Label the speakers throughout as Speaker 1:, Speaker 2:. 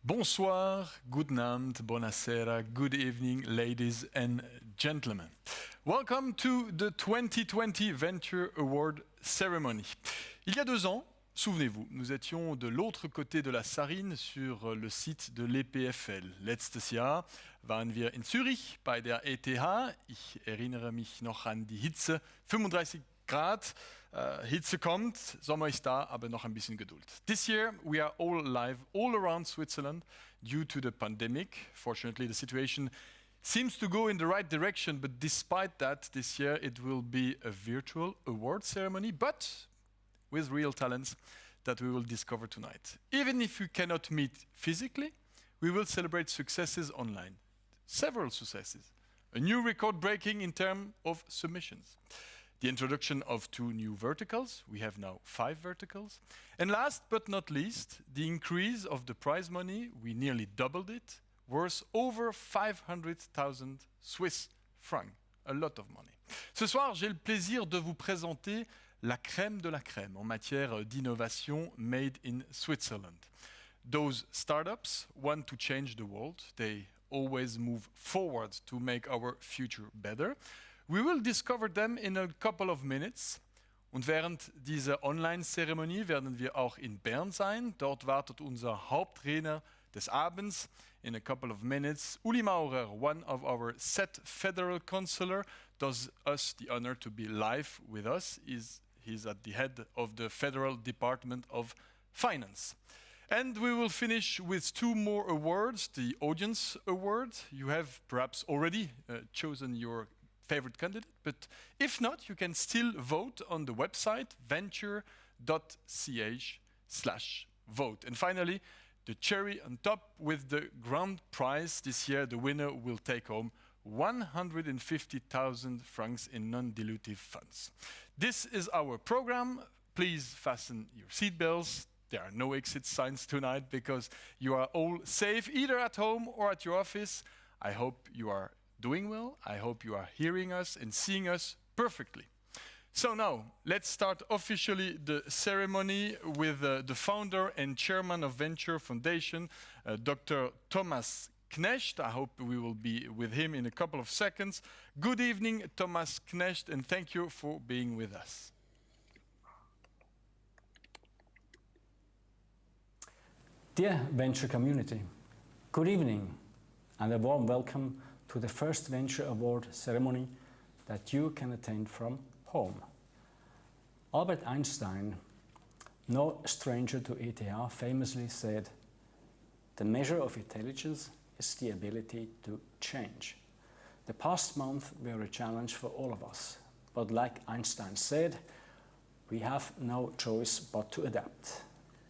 Speaker 1: Bonsoir, guten Abend, buonasera, good evening, ladies and gentlemen. Welcome to the 2020 Venture Award Ceremony. Il y a 2 ans, souvenez-vous, nous étions de l'autre côté de la Sarine sur le site de l'EPFL. Letztes Jahr waren wir in Zürich bei der ETH. Ich erinnere mich noch an die Hitze, 35 Grad, Hitze kommt, Sommer ist da, aber noch ein bisschen Geduld. This year we are all live all around Switzerland due to the pandemic. Fortunately, the situation seems to go in the right direction, but despite that, this year it will be a virtual award ceremony, but with real talents that we will discover tonight. Even if we cannot meet physically, we will celebrate successes online. Several successes. A new record breaking in terms of submissions. The introduction of 2 new verticals. We have now 5 verticals. And last but not least, the increase of the prize money. We nearly doubled it, worth over 500,000 Swiss francs. A lot of money. Ce soir, j'ai le plaisir de vous présenter la crème de la crème en matière d'innovation made in Switzerland. Those startups want to change the world. They always move forward to make our future better. We will discover them in a couple of minutes. Und während dieser Online-Zeremonie werden wir auch in Bern sein. Dort wartet unser Haupttrainer des Abends in a couple of minutes. Ueli Maurer, one of our set Federal Councillor, does us the honor to be live with us. He's at the head of the Federal Department of Finance. And we will finish with 2 more awards. The Audience Award. You have perhaps already chosen your favorite candidate, but if not, you can still vote on the website venture.ch/vote. And finally, the cherry on top with the grand prize. This year, the winner will take home 150,000 francs in non-dilutive funds. This is our program. Please fasten your seatbelts. There are no exit signs tonight because you are all safe, either at home or at your office. I hope you are doing well. I hope you are hearing us and seeing us perfectly. So now, let's start officially the ceremony with the founder and chairman of Venture Foundation, Dr. Thomas Knecht. I hope we will be with him in a couple of seconds. Good evening, Thomas Knecht, and thank you for being with us.
Speaker 2: Dear Venture community, good evening and a warm welcome to the first Venture Award ceremony that you can attend from home. Albert Einstein, no stranger to ETH, famously said, "The measure of intelligence is the ability to change." The past month were a challenge for all of us, but like Einstein said, we have no choice but to adapt.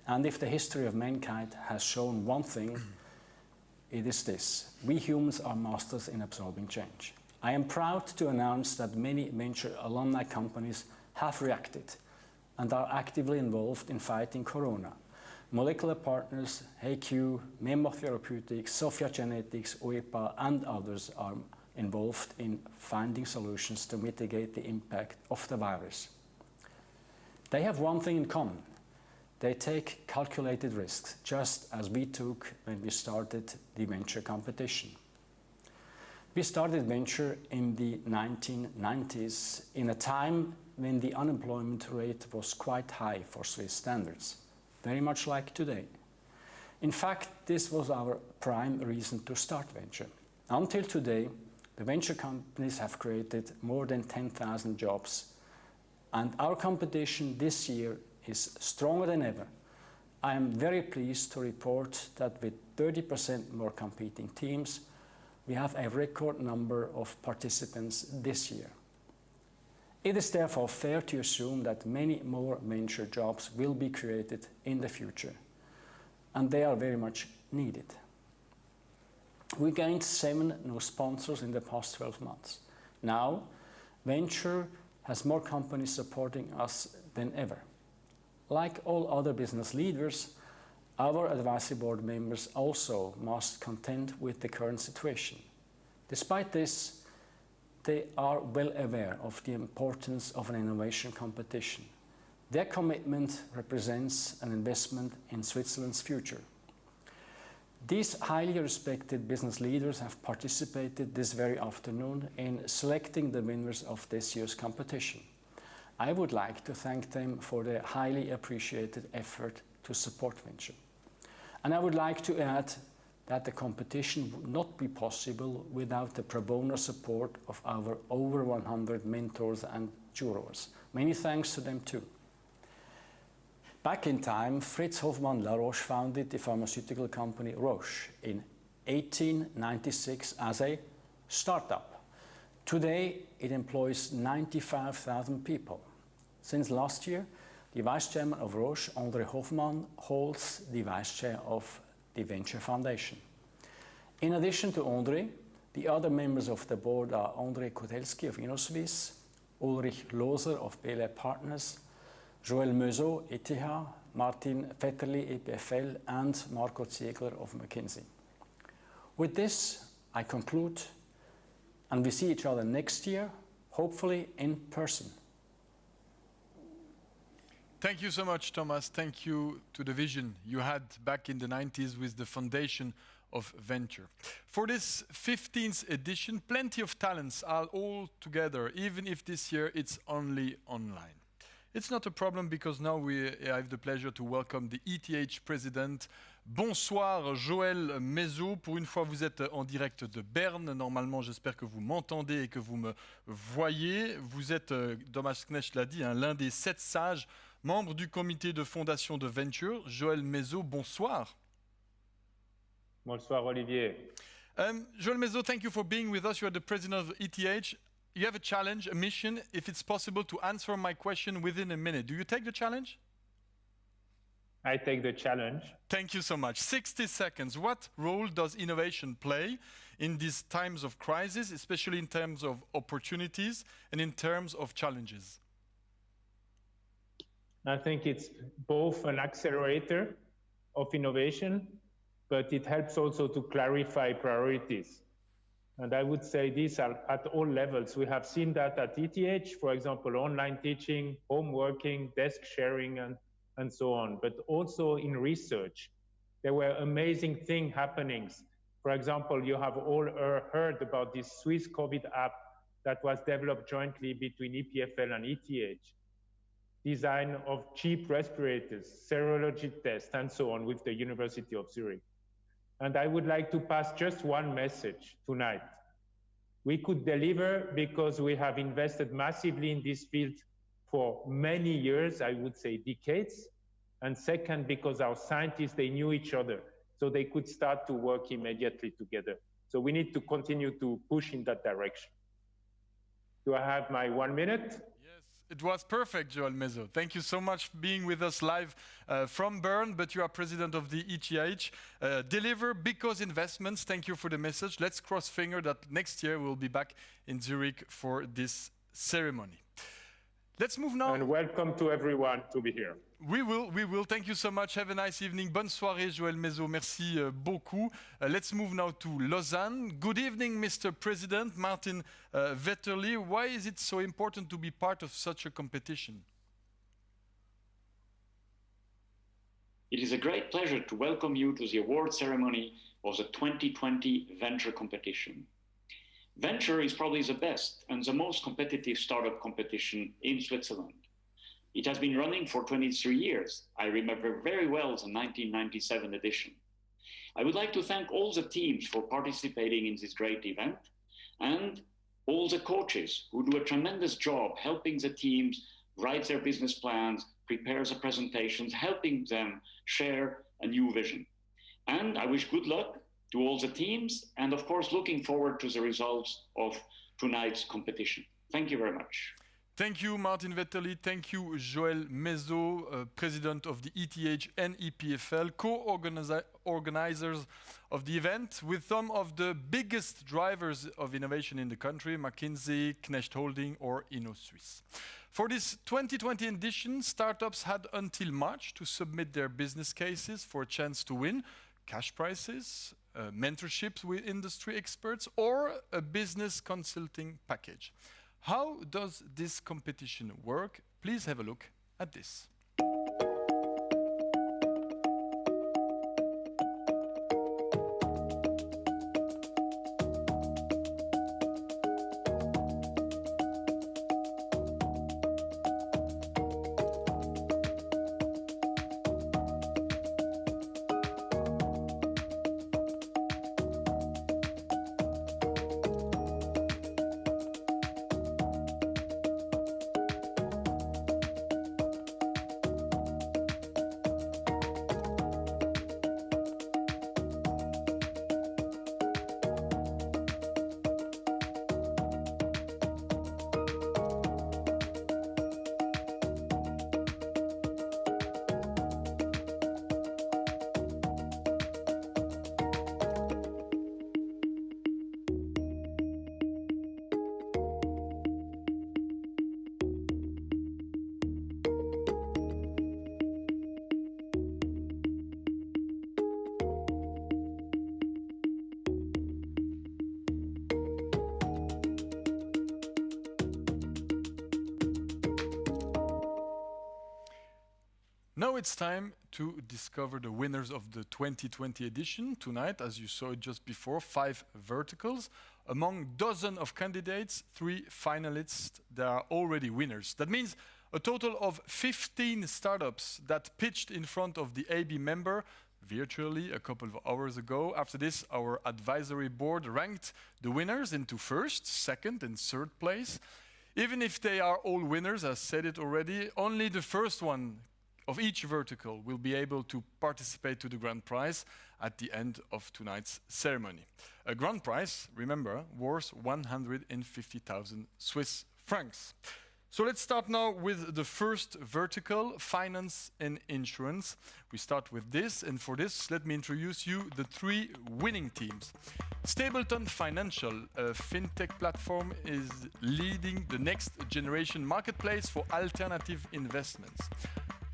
Speaker 2: And if the history of mankind has shown one thing, it is this: we humans are masters in absorbing change. I am proud to announce that many Venture alumni companies have reacted and are actively involved in fighting Corona. Molecular Partners, HeyQ, Memo Therapeutics, Sophia Genetics, OEPA and others are involved in finding solutions to mitigate the impact of the virus. They have one thing in common. They take calculated risks, just as we took when we started the Venture competition. We started Venture in the 1990s, in a time when the unemployment rate was quite high for Swiss standards, very much like today. In fact, this was our prime reason to start Venture. Until today, the Venture companies have created more than 10,000 jobs, and our competition this year is stronger than ever. I am very pleased to report that with 30% more competing teams, we have a record number of participants this year. It is therefore fair to assume that many more Venture jobs will be created in the future, and they are very much needed. We gained 7 new sponsors in the past 12 months. Now, Venture has more companies supporting us than ever. Like all other business leaders, our advisory board members also must contend with the current situation. Despite this, they are well aware of the importance of an innovation competition. Their commitment represents an investment in Switzerland's future. These highly respected business leaders have participated this very afternoon in selecting the winners of this year's competition. I would like to thank them for their highly appreciated effort to support Venture. And I would like to add that the competition would not be possible without the pro bono support of our over 100 mentors and jurors. Many thanks to them too. Back in time, Fritz Hofmann Laroche founded the pharmaceutical company Roche in 1896 as a startup. Today, it employs 95,000 people. Since last year, the vice chairman of Roche, André Hoffmann, holds the vice chair of the Venture Foundation. In addition to André, the other members of the board are André Kotelski of InnoSwiss, Ulrich Loser of BLA Partners, Joël Meuseau, ETH, Martin Vetterli, EPFL, and Marco Ziegler of McKinsey. With this, I conclude, and we see each other next year, hopefully in person.
Speaker 1: Thank you so much, Thomas. Thank you to the vision you had back in the 90s with the foundation of Venture. For this 15th edition, plenty of talents are all together, even if this year it's only online. It's not a problem because now I have the pleasure to welcome the ETH president. Bonsoir Joël Maurer. Pour une fois, vous êtes en direct de Berne. Normalement, j'espère que vous m'entendez et que vous me voyez. Vous êtes, Thomas Knecht l'a dit, l'un des 7 sages, membres du comité de fondation de Venture. Joël Maurer, bonsoir.
Speaker 3: Bonsoir Olivier.
Speaker 1: Joël Maurer, thank you for being with us. You are the president of ETH. You have a challenge, a mission, if it's possible to answer my question within a minute. Do you take the challenge?
Speaker 3: I take the challenge.
Speaker 1: Thank you so much. 60 seconds. What role does innovation play in these times of crisis, especially in terms of opportunities and in terms of challenges?
Speaker 3: I think it's both an accelerator of innovation, but it helps also to clarify priorities. And I would say these are at all levels. We have seen that at ETH, for example, online teaching, home working, desk sharing, and so on, but also in research. There were amazing things happening. For example, you have all heard about this Swiss COVID app that was developed jointly between EPFL and ETH. Design of cheap respirators, serology tests, and so on with the University of Zurich. And I would like to pass just one message tonight. We could deliver because we have invested massively in this field for many years, I would say decades. And second, because our scientists, they knew each other, so they could start to work immediately together. So we need to continue to push in that direction. Do I have my 1 minute?
Speaker 1: It was perfect, Joël Maurer. Thank you so much for being with us live from Bern, but you are president of the ETH. Deliver because investments. Thank you for the message. Let's cross finger that next year we'll be back in Zurich for this ceremony. Let's move now.
Speaker 3: And welcome to everyone to be here.
Speaker 1: We will. Thank you so much. Have a nice evening. Bonne soirée, Joël Maurer. Merci beaucoup. Let's move now to Lausanne. Good evening, Mr. President, Martin Vetterli. Why is it so important to be part of such a competition?
Speaker 4: It is a great pleasure to welcome you to the award ceremony of the 2020 Venture competition. Venture is probably the best and the most competitive startup competition in Switzerland. It has been running for 23 years. I remember very well the 1997 edition. I would like to thank all the teams for participating in this great event and all the coaches who do a tremendous job helping the teams write their business plans, prepare the presentations, helping them share a new vision. And I wish good luck to all the teams and of course looking forward to the results of tonight's competition. Thank you very much.
Speaker 1: Thank you, Martin Vetterli. Thank you, Joël Maurer, President of the ETH and EPFL, co-organizers of the event, with some of the biggest drivers of innovation in the country, McKinsey, Knecht Holding, or InnoSwiss. For this 2020 edition, startups had until March to submit their business cases for a chance to win cash prizes, mentorships with industry experts, or a business consulting package. How does this competition work? Please have a look at this. it's time to discover the winners of the 2020 edition. Tonight, as you saw it just before, 5 verticals. Among dozens of candidates, 3 finalists, there are already winners. That means a total of 15 startups that pitched in front of the AB member virtually a couple of hours ago. After this, our advisory board ranked the winners into first, second, and third place. Even if they are all winners, I said it already, only the first one of each vertical will be able to participate to the grand prize at the end of tonight's ceremony. A grand prize, remember, worth 150,000 Swiss francs. So let's start now with the first vertical, finance and insurance. We start with this, and for this, let me introduce you the 3 winning teams. Stapleton Financial, a fintech platform, is leading the next generation marketplace for alternative investments.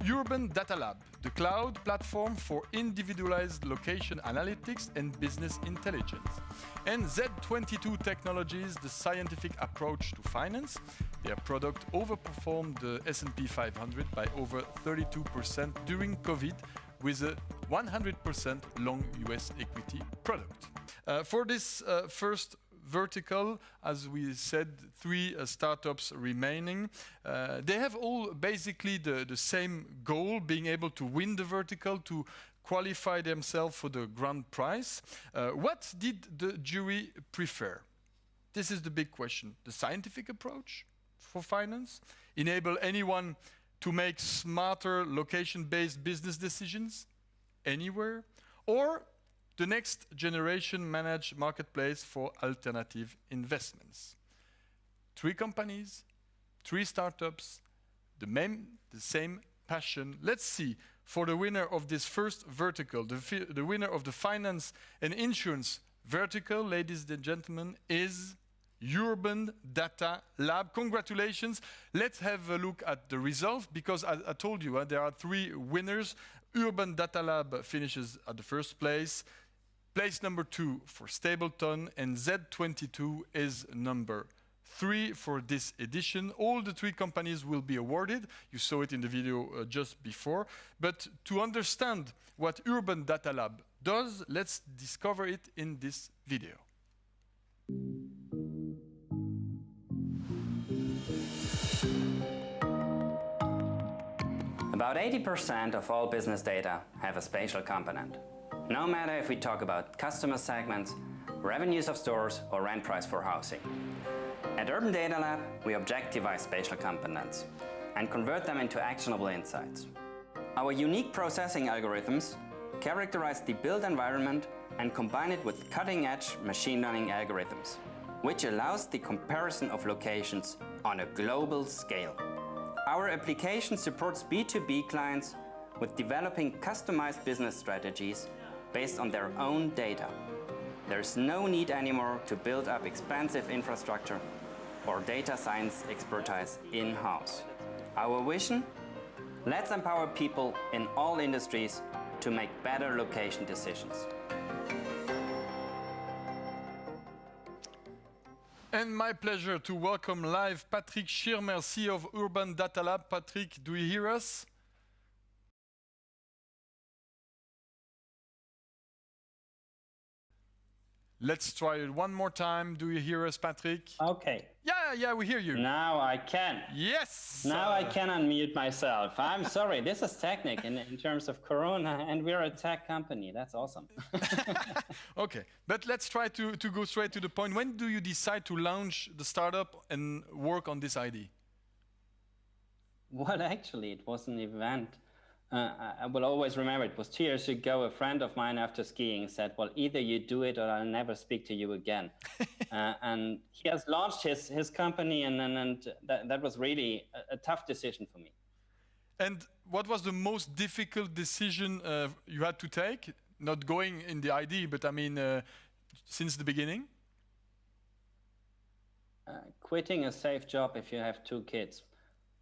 Speaker 1: Urban Data Lab, the cloud platform for individualized location analytics and business intelligence. And Z22 Technologies, the scientific approach to finance. Their product overperformed the S&P 500 by over 32% during COVID with a 100% long US equity product. For this first vertical, as we said, 3 startups remaining. They have all basically the same goal, being able to win the vertical, to qualify themselves for the grand prize. What did the jury prefer? This is the big question. The scientific approach for finance? Enable anyone to make smarter location-based business decisions anywhere? Or the next generation managed marketplace for alternative investments? 3 companies, 3 startups, the same passion. Let's see, for the winner of this first vertical, the winner of the finance and insurance vertical, ladies and gentlemen, is Urban Data Lab. Congratulations. Let's have a look at the result, because I told you there are 3 winners. Urban Data Lab finishes at the first place. Place number 2 for Stapleton, and Z22 is number 3 for this edition. All the 3 companies will be awarded. You saw it in the video just before. But to understand what Urban Data Lab does, let's discover it in this video.
Speaker 5: About 80% of all business data have a spatial component. No matter if we talk about customer segments, revenues of stores, or rent price for housing. At Urban Data Lab, we objectivize spatial components and convert them into actionable insights. Our unique processing algorithms characterize the built environment and combine it with cutting-edge machine learning algorithms, which allows the comparison of locations on a global scale. Our application supports B2B clients with developing customized business strategies based on their own data. There's no need anymore to build up expensive infrastructure or data science expertise in-house. Our vision? Let's empower people in all industries to make better location decisions.
Speaker 1: And my pleasure to welcome live Patrick Schirmer, CEO of Urban Data Lab. Patrick, do you hear us? Let's try it one more time. Do you hear us, Patrick?
Speaker 6: Okay.
Speaker 1: Yeah, we hear you.
Speaker 6: Now I can.
Speaker 1: Yes!
Speaker 6: Now I can unmute myself. I'm sorry, this is technique in terms of Corona, and we're a tech company. That's awesome.
Speaker 1: Okay, but let's try to go straight to the point. When do you decide to launch the startup and work on this idea?
Speaker 6: Well, actually, it was an event. I will always remember, it was 2 years ago, a friend of mine after skiing said, well, either you do it or I'll never speak to you again. And he has launched his company, and that was really a tough decision for me.
Speaker 1: And what was the most difficult decision you had to take? Not going in the idea, but I mean, since the beginning?
Speaker 6: Quitting a safe job if you have 2 kids.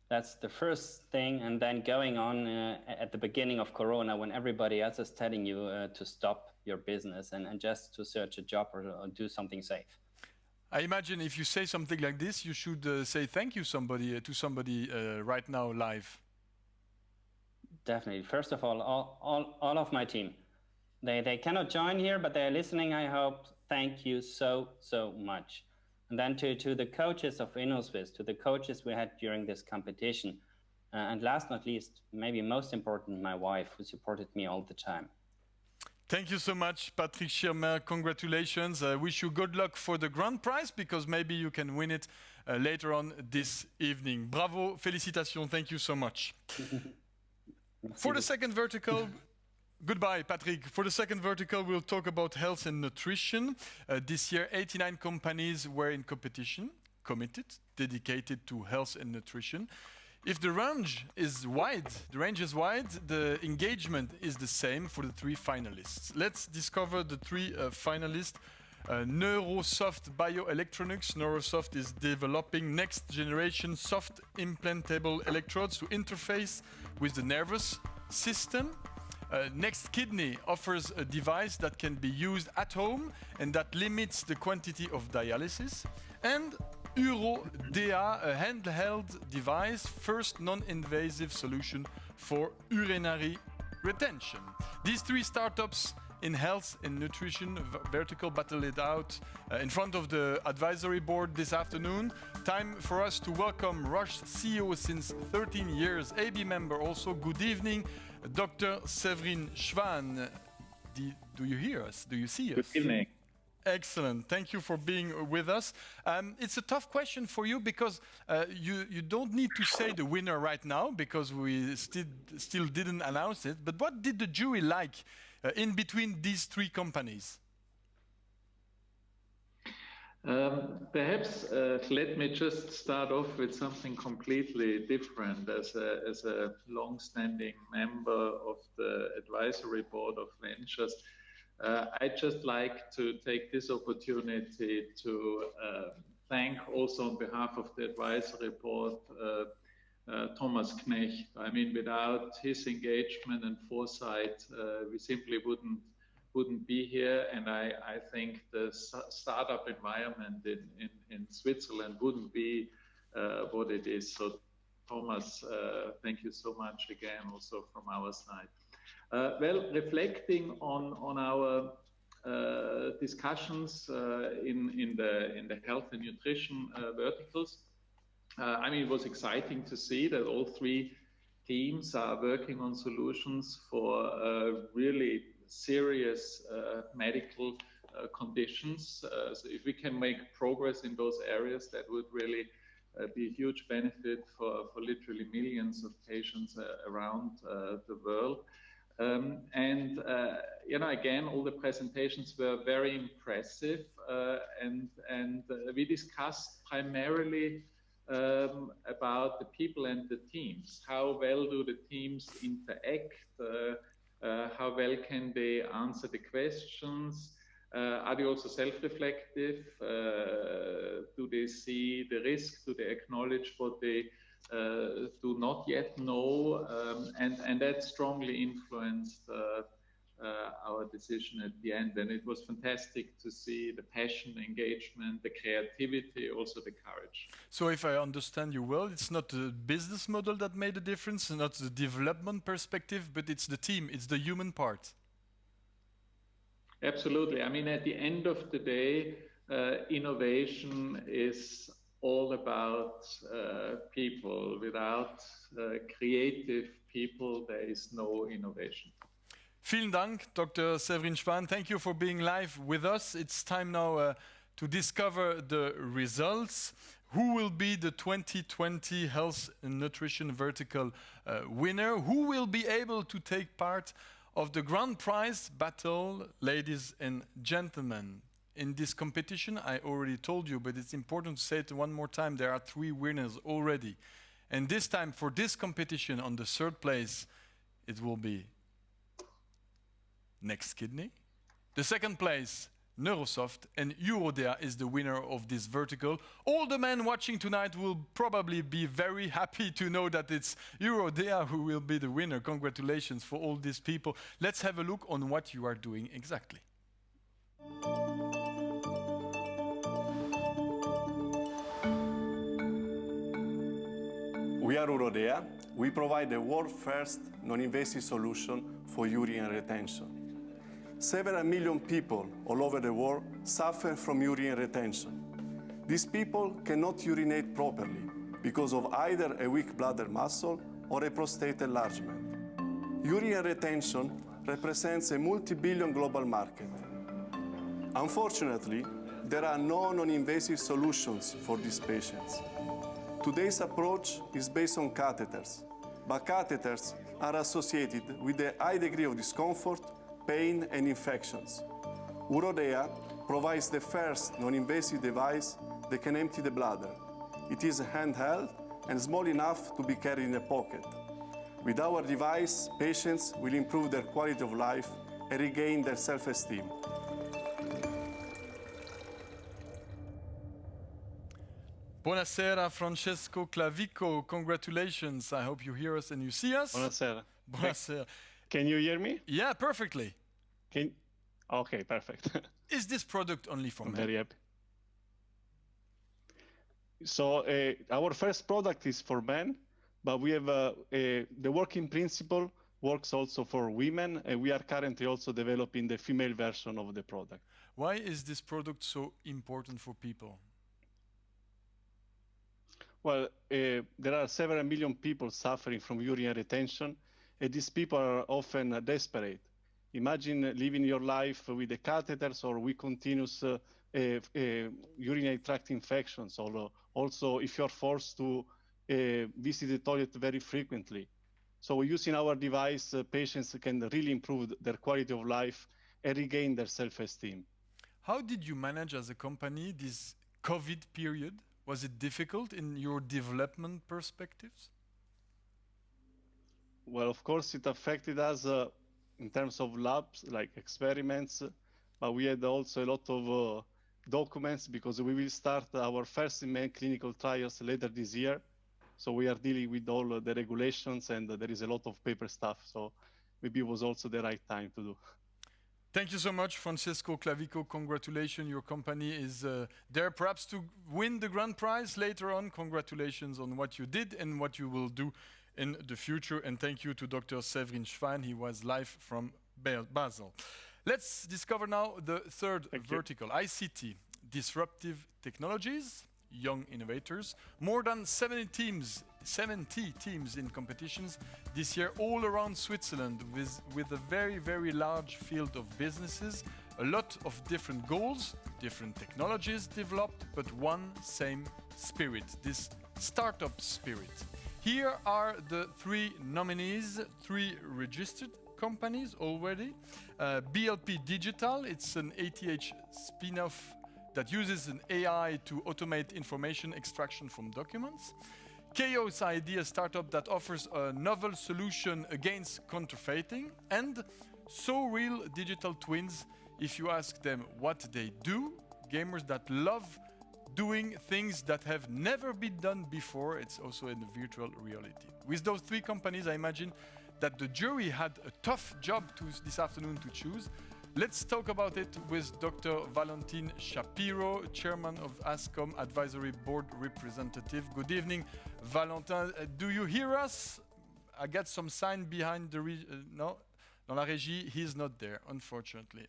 Speaker 6: That's the first thing, and then going on at the beginning of Corona, when everybody else is telling you to stop your business and just to search a job or do something safe.
Speaker 1: I imagine if you say something like this, you should say thank you to somebody right now live.
Speaker 6: Definitely. First of all of my team. They cannot join here, but they're listening, I hope. Thank you so much. And then to the coaches of InnoSwiss, to the coaches we had during this competition. And last not least, maybe most important, my wife, who supported me all the time.
Speaker 1: Thank you so much, Patrick Schirmer. Congratulations. I wish you good luck for the grand prize, because maybe you can win it later on this evening. Bravo, félicitations. Thank you so much. For the second vertical, goodbye, Patrick. For the second vertical, we'll talk about health and nutrition. This year, 89 companies were in competition, committed, dedicated to health and nutrition. If the range is wide, the engagement is the same for the three finalists. Let's discover the three finalists. Neurosoft Bioelectronics. Neurosoft is developing next generation soft implantable electrodes to interface with the nervous system. Next Kidney offers a device that can be used at home and that limits the quantity of dialysis. And UroDA, a handheld device, first non-invasive solution for urinary retention. These three startups in health and nutrition vertical battle it out in front of the advisory board this afternoon. Time for us to welcome Roche CEO since 13 years, AB member also. Good evening, Dr. Séverine Schwan. Do you hear us? Do you see us?
Speaker 7: Good evening.
Speaker 1: Excellent. Thank you for being with us. It's a tough question for you because you don't need to say the winner right now because we still didn't announce it. But what did the jury like in between these three companies?
Speaker 7: Perhaps let me just start off with something completely different. As a long-standing member of the advisory board of Ventures, I'd just like to take this opportunity to thank also on behalf of the advisory board Thomas Knecht. I mean, without his engagement and foresight, we simply wouldn't be here, and I think the startup environment in Switzerland wouldn't be what it is. So Thomas, thank you so much again also from our side. Well, reflecting on our discussions in the health and nutrition verticals, I mean, it was exciting to see that all three teams are working on solutions for really serious medical conditions. So if we can make progress in those areas, that would really be a huge benefit for literally millions of patients around the world. You know, again, all the presentations were very impressive, and we discussed primarily about the people and the teams. How well do the teams interact? How well can they answer the questions? Are they also self-reflective? Do they see the risk? Do they acknowledge what they do not yet know? And that strongly influenced our decision at the end. And it was fantastic to see the passion, engagement, the creativity, also the courage.
Speaker 1: So if I understand you well, it's not the business model that made a difference, not the development perspective, but it's the team, it's the human part.
Speaker 7: Absolutely. I mean, at the end of the day, innovation is all about people. Without creative people, there is no innovation.
Speaker 1: Vielen Dank, Dr. Séverine Schwan. Thank you for being live with us. It's time now to discover the results. Who will be the 2020 Health and Nutrition Vertical winner? Who will be able to take part of the grand prize battle, ladies and gentlemen? In this competition, I already told you, but it's important to say it one more time, there are three winners already. And this time, for this competition, on the third place, it will be Next Kidney. The second place, Neurosoft, and UroDA is the winner of this vertical. All the men watching tonight will probably be very happy to know that it's UroDA who will be the winner. Congratulations for all these people. Let's have a look on what you are doing exactly.
Speaker 8: We are UroDA, we provide the world's first non-invasive solution for urine retention. Several million people all over the world suffer from urine retention. These people cannot urinate properly because of either a weak bladder muscle or a prostate enlargement. Urine retention represents a multi-billion global market. Unfortunately, there are no non-invasive solutions for these patients. Today's approach is based on catheters, but catheters are associated with a high degree of discomfort, pain, and infections. Urodea provides the first non-invasive device that can empty the bladder. It is handheld and small enough to be carried in a pocket. With our device, patients will improve their quality of life and regain their self-esteem.
Speaker 1: Buonasera, Francesco Clavico. Congratulations. I hope you hear us and you see us.
Speaker 9: Buonasera.
Speaker 1: Buonasera.
Speaker 9: Can you hear me?
Speaker 1: Yeah, perfectly.
Speaker 9: Okay, perfect.
Speaker 1: Is this product only for
Speaker 9: I'm
Speaker 1: men?
Speaker 9: very happy. So our first product is for men, but we have the working principle works also for women, and we are currently also developing the female version of the product.
Speaker 1: Why is this product so important for people?
Speaker 9: Well, there are several million people suffering from urinary retention, and these people are often desperate. Imagine living your life with the catheters or with continuous urinary tract infections, or also if you're forced to visit the toilet very frequently. So using our device, patients can really improve their quality of life and regain their self-esteem.
Speaker 1: How did you manage as a company this COVID period? Was it difficult in your development perspectives?
Speaker 9: Well, of course, it affected us in terms of labs, like experiments, but we had also a lot of documents because we will start our first in-man clinical trials later this year. So we are dealing with all the regulations and there is a lot of paper stuff. So maybe it was also the right time to do.
Speaker 1: Thank you so much, Francesco Clavico. Congratulations, your company is there perhaps to win the grand prize later on. Congratulations on what you did and what you will do in the future. And thank you to Dr. Severin Schwein. He was live from Basel. Let's discover now the third vertical, ICT, disruptive technologies, young innovators. More than 70 teams in competitions this year all around Switzerland with a very, very large field of businesses, a lot of different goals, different technologies developed, but one same spirit, this startup spirit. Here are the three nominees, three registered companies already. BLP Digital, it's an ATH spin-off that uses an AI to automate information extraction from documents. Chaos ID, a startup that offers a novel solution against counterfeiting. And So Real Digital Twins, if you ask them what they do, gamers that love doing things that have never been done before, it's also in the virtual reality. With those three companies, I imagine that the jury had a tough job this afternoon to choose. Let's talk about it with Dr. Valentin Shapiro, Chairman of ASCOM Advisory Board Representative. Good evening, Valentin. Do you hear us? I got some sign behind the... no? Dans la régie, he's not there, unfortunately.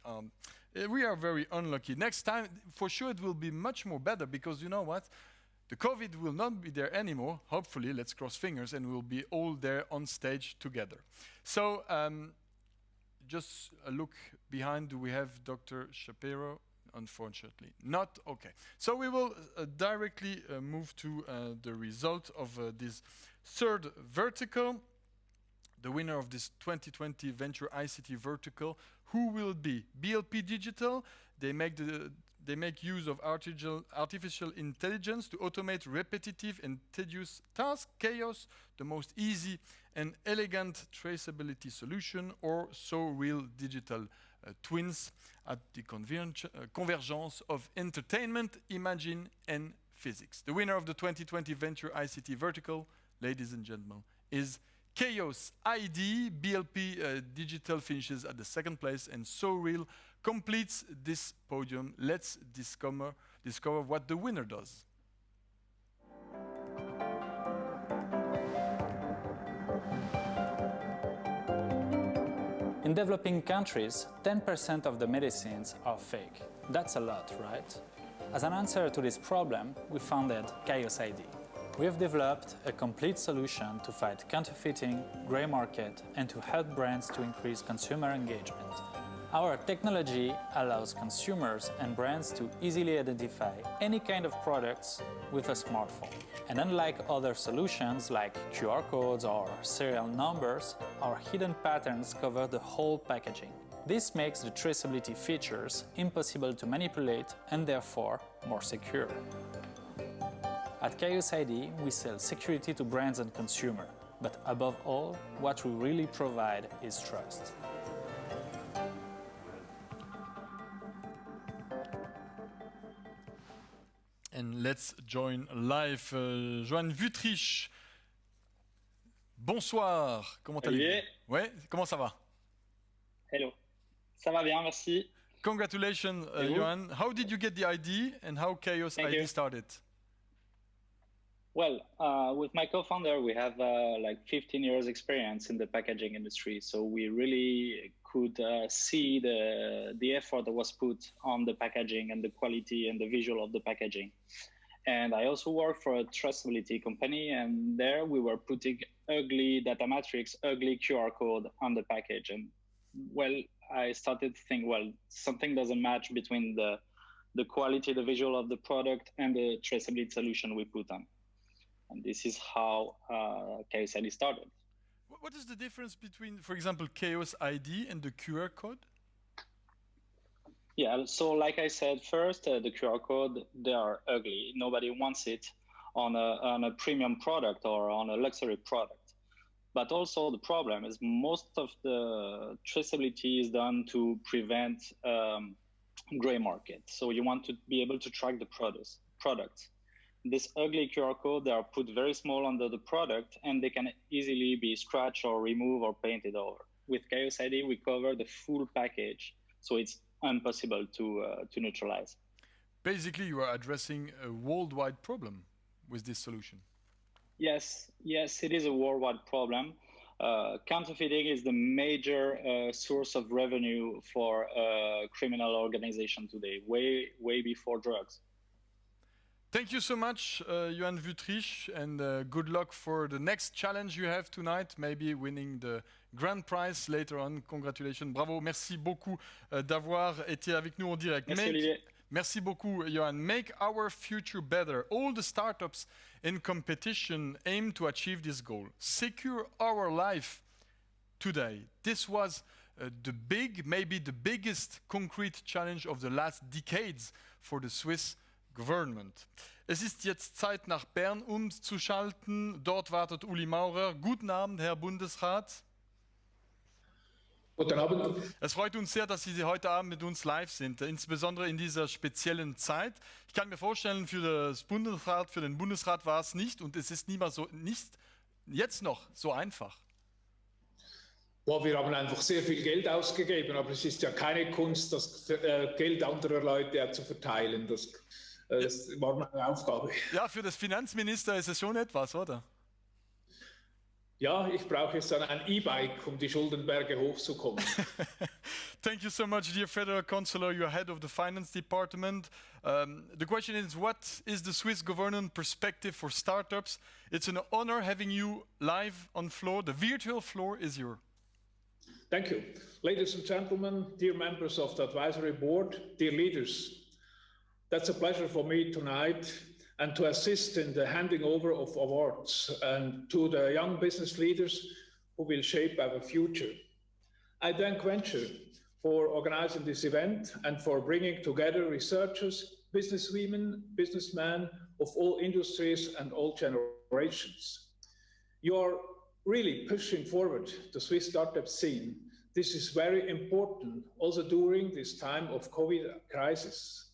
Speaker 1: We are very unlucky. Next time, for sure, it will be much more better because you know what? The COVID will not be there anymore. Hopefully, let's cross fingers, and we'll be all there on stage together. So, just a look behind. Do we have Dr. Shapiro? Unfortunately, not. Okay. So we will directly move to the result of this third vertical. The winner of this 2020 Venture ICT vertical, who will be? BLP Digital. They make use of artificial intelligence to automate repetitive and tedious tasks. Chaos, the most easy and elegant traceability solution, or So Real Digital Twins at the convergence of entertainment, imaging, and physics. The winner of the 2020 Venture ICT vertical, ladies and gentlemen, is Chaos ID. BLP Digital finishes at the second place, and So Real completes this podium. Let's discover what the winner does.
Speaker 10: In developing countries, 10% of the medicines are fake. That's a lot, right? As an answer to this problem, we founded Chaos ID. We have developed a complete solution to fight counterfeiting, grey market, and to help brands to increase consumer engagement. Our technology allows consumers and brands to easily identify any kind of products with a smartphone. And unlike other solutions like QR codes or serial numbers, our hidden patterns cover the whole packaging. This makes the traceability features impossible to manipulate and therefore more secure. At Chaos ID, we sell security to brands and consumers, but above all, what we really provide is trust.
Speaker 1: And let's join live Johan Wüthrich. Bonsoir, comment allez-vous? Ouais, comment ça va?
Speaker 11: Hello, ça va bien, merci.
Speaker 1: Congratulations, Johan. How did you get the ID and how Chaos ID started?
Speaker 11: Well, with my co-founder, we have like 15 years experience in the packaging industry. So we really could see the effort that was put on the packaging and the quality and the visual of the packaging. And I also work for a traceability company, and there we were putting ugly data matrix, ugly QR code on the package. And well, I started to think, well, something doesn't match between the quality, the visual of the product and the traceability solution we put on. And this is how Chaos ID started.
Speaker 1: What is the difference between, for example, Chaos ID and the QR code?
Speaker 11: Yeah, so like I said, first, the QR code, they are ugly. Nobody wants it on a premium product or on a luxury product. But also the problem is most of the traceability is done to prevent gray market. So you want to be able to track the products. This ugly QR code, they are put very small under the product and they can easily be scratched or removed or painted over. With Chaos ID, we cover the full package, so it's impossible to neutralize.
Speaker 1: Basically, you are addressing a worldwide problem with this solution.
Speaker 11: Yes, it is a worldwide problem. Counterfeiting is the major source of revenue for criminal organization today, way before drugs.
Speaker 1: Thank you so much, Johan Wüthrich, and good luck for the next challenge you have tonight, maybe winning the grand prize later on. Congratulations, bravo, merci beaucoup d'avoir été avec nous en direct.
Speaker 11: Merci, Olivier.
Speaker 1: Merci beaucoup, Johan. Make our future better. All the startups in competition aim to achieve this goal. Secure our life today. This was maybe the biggest concrete challenge of the last decades for the Swiss Government. Es ist jetzt Zeit, nach Bern umzuschalten. Dort wartet Ueli Maurer. Guten Abend, Herr Bundesrat.
Speaker 12: Guten Abend.
Speaker 1: Es freut uns sehr, dass Sie heute Abend mit uns live sind, insbesondere in dieser speziellen Zeit. Ich kann mir vorstellen, für den Bundesrat war es nicht und es ist nicht jetzt noch so einfach.
Speaker 12: Boah, wir haben einfach sehr viel Geld ausgegeben, aber es ist ja keine Kunst, das Geld anderer Leute zu verteilen. Das war meine Aufgabe.
Speaker 1: Ja, für das Finanzminister ist es schon etwas, oder?
Speaker 12: Ja, ich brauche jetzt dann ein E-Bike, um die Schuldenberge hochzukommen.
Speaker 1: Thank you so much, dear Federal Councillor. You're head of the Finance Department. The question is, what is the Swiss government perspective for startups? It's an honor having you live on floor. The virtual floor is yours.
Speaker 12: Thank you. Ladies and gentlemen, dear members of the advisory board, dear leaders, that's a pleasure for me tonight and to assist in the handing over of awards and to the young business leaders who will shape our future. I thank Venture for organizing this event and for bringing together researchers, businesswomen, businessmen of all industries and all generations. You're really pushing forward the Swiss startup scene. This is very important also during this time of COVID crisis.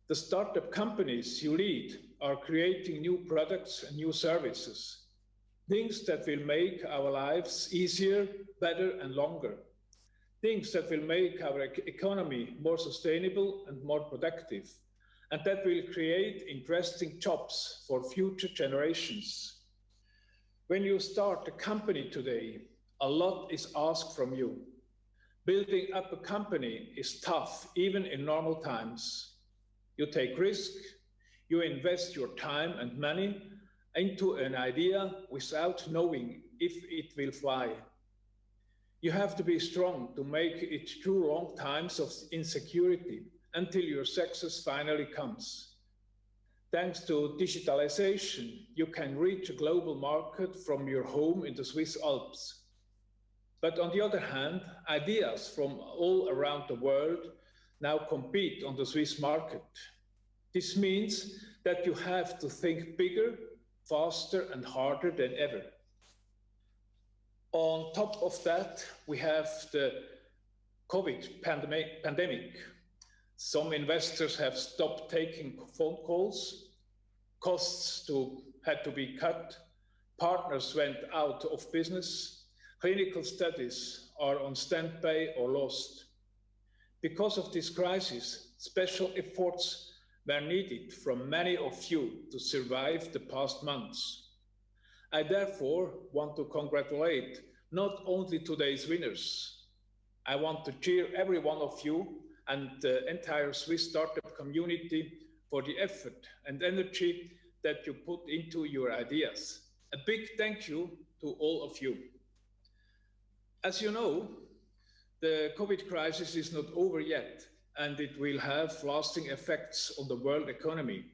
Speaker 12: The startup companies you lead are creating new products and new services, things that will make our lives easier, better and longer, things that will make our economy more sustainable and more productive, and that will create interesting jobs for future generations. When you start a company today, a lot is asked from you. Building up a company is tough, even in normal times. You take risk, you invest your time and money into an idea without knowing if it will fly. You have to be strong to make it through long times of insecurity until your success finally comes. Thanks to digitalization, you can reach a global market from your home in the Swiss Alps. But on the other hand, ideas from all around the world now compete on the Swiss market. This means that you have to think bigger, faster, and harder than ever. On top of that, we have the COVID pandemic. Some investors have stopped taking phone calls, costs had to be cut, partners went out of business, clinical studies are on standby or lost. Because of this crisis, special efforts were needed from many of you to survive the past months. I therefore want to congratulate not only today's winners. I want to cheer every one of you and the entire Swiss startup community for the effort and energy that you put into your ideas. A big thank you to all of you. As you know, the COVID crisis is not over yet, and it will have lasting effects on the world economy.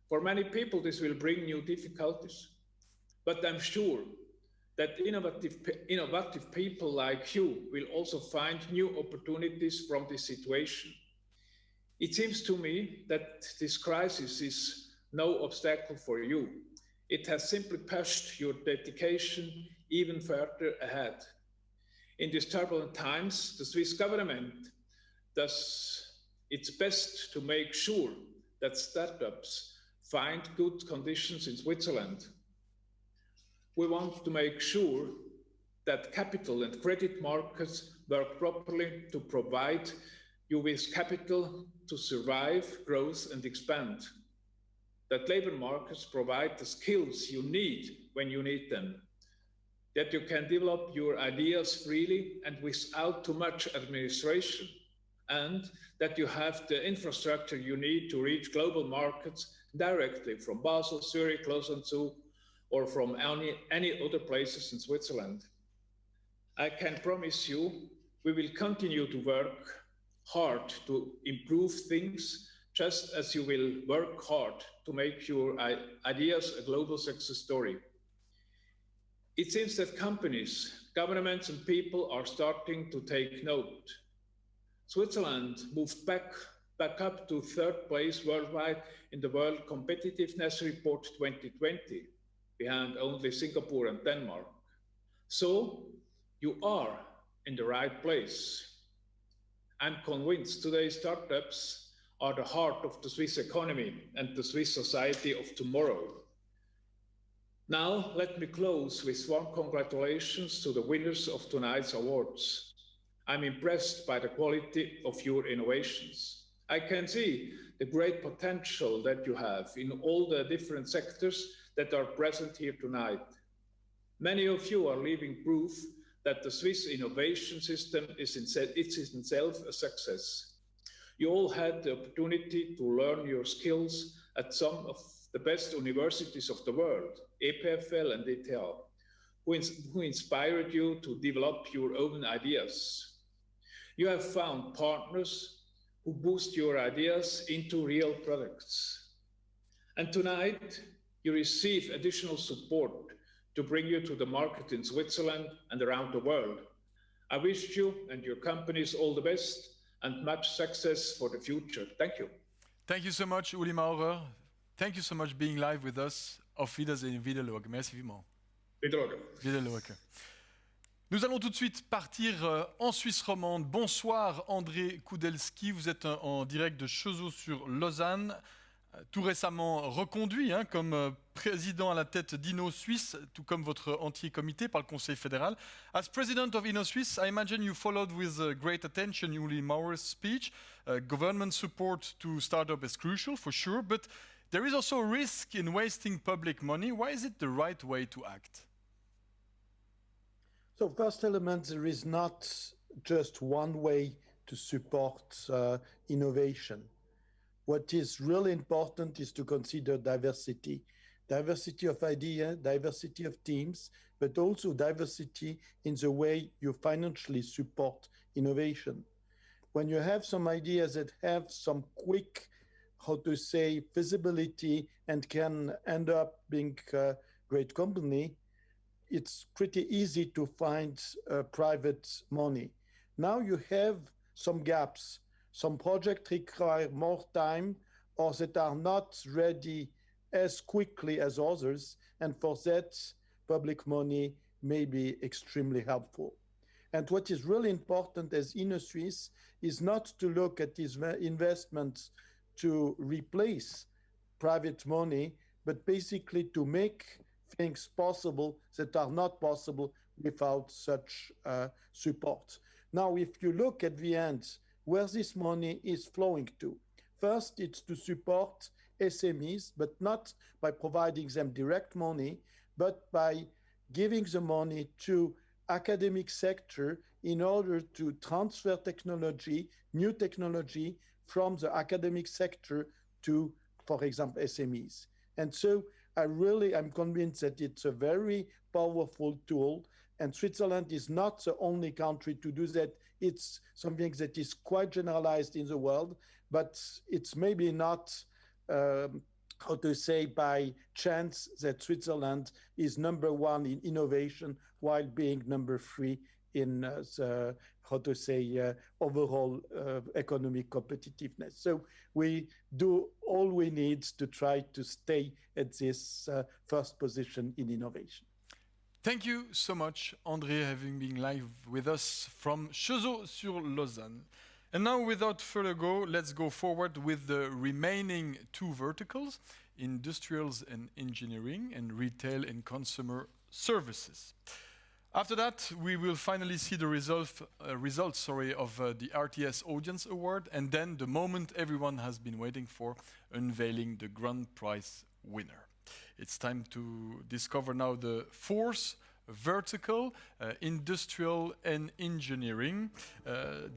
Speaker 12: For many people, this will bring new difficulties. But I'm sure that innovative people like you will also find new opportunities from this situation. It seems to me that this crisis is no obstacle for you. It has simply pushed your dedication even further ahead. In these turbulent times, the Swiss government does its best to make sure that startups find good conditions in Switzerland. We want to make sure that capital and credit markets work properly to provide you with capital to survive, growth, and expand. That labor markets provide the skills you need when you need them. That you can develop your ideas freely and without too much administration. And that you have the infrastructure you need to reach global markets directly from Basel, Zurich, Lausanne, Zug, or from any other places in Switzerland. I can promise you, we will continue to work hard to improve things, just as you will work hard to make your ideas a global success story. It seems that companies, governments, and people are starting to take note. Switzerland moved back up to third place worldwide in the World Competitiveness Report 2020, behind only Singapore and Denmark. So you are in the right place. I'm convinced today's startups are the heart of the Swiss economy and the Swiss society of tomorrow. Now, let me close with warm congratulations to the winners of tonight's awards. I'm impressed by the quality of your innovations. I can see the great potential that you have in all the different sectors that are present here tonight. Many of you are leaving proof that the Swiss innovation system is itself a success. You all had the opportunity to learn your skills at some of the best universities of the world, EPFL and ETH, who inspired you to develop your own ideas. You have found partners who boost your ideas into real products. And tonight, you receive additional support to bring you to the market in Switzerland and around the world. I wish you and your companies all the best and much success for the future. Thank you.
Speaker 1: Thank you so much, Ueli Maurer. Thank you so much being live with us. Auf Wiedersehen, Wiedersehen. Merci vivement.
Speaker 12: Wiedersehen.
Speaker 1: Nous allons tout de suite partir en Suisse romande. Bonsoir André Koudelski, vous êtes en direct de Cheseaux-sur-Lausanne, tout récemment reconduit comme président à la tête d'InnoSuisse, tout comme votre entier comité par le Conseil fédéral. As president of InnoSuisse, I imagine you followed with great attention Ueli Maurer's speech. Government support to startup is crucial for sure, but there is also a risk in wasting public money. Why is it the right way to act?
Speaker 13: So first element, there is not just one way to support innovation. What is really important is to consider diversity. Diversity of ideas, diversity of teams, but also diversity in the way you financially support innovation. When you have some ideas that have some quick, how to say, feasibility and can end up being a great company, it's pretty easy to find private money. Now you have some gaps. Some projects require more time or that are not ready as quickly as others. And for that, public money may be extremely helpful. And what is really important as industries is not to look at these investments to replace private money, but basically to make things possible that are not possible without such support. Now, if you look at the end, where this money is flowing to, first, it's to support SMEs, but not by providing them direct money, but by giving the money to academic sector in order to transfer technology, new technology from the academic sector to, for example, SMEs. And so I'm convinced that it's a very powerful tool, and Switzerland is not the only country to do that. It's something that is quite generalized in the world, but it's maybe not, how to say, by chance that Switzerland is number one in innovation while being number 3 in the, how to say, overall economic competitiveness. So we do all we need to try to stay at this first position in innovation.
Speaker 1: Thank you so much, André, having been live with us from Cheseaux-sur-Lausanne. And now, without further ado, let's go forward with the remaining 2 verticals, industrials and engineering, and retail and consumer services. After that, we will finally see the results of the RTS Audience Award, and then the moment everyone has been waiting for, unveiling the grand prize winner. It's time to discover now the 4th vertical, industrial and engineering.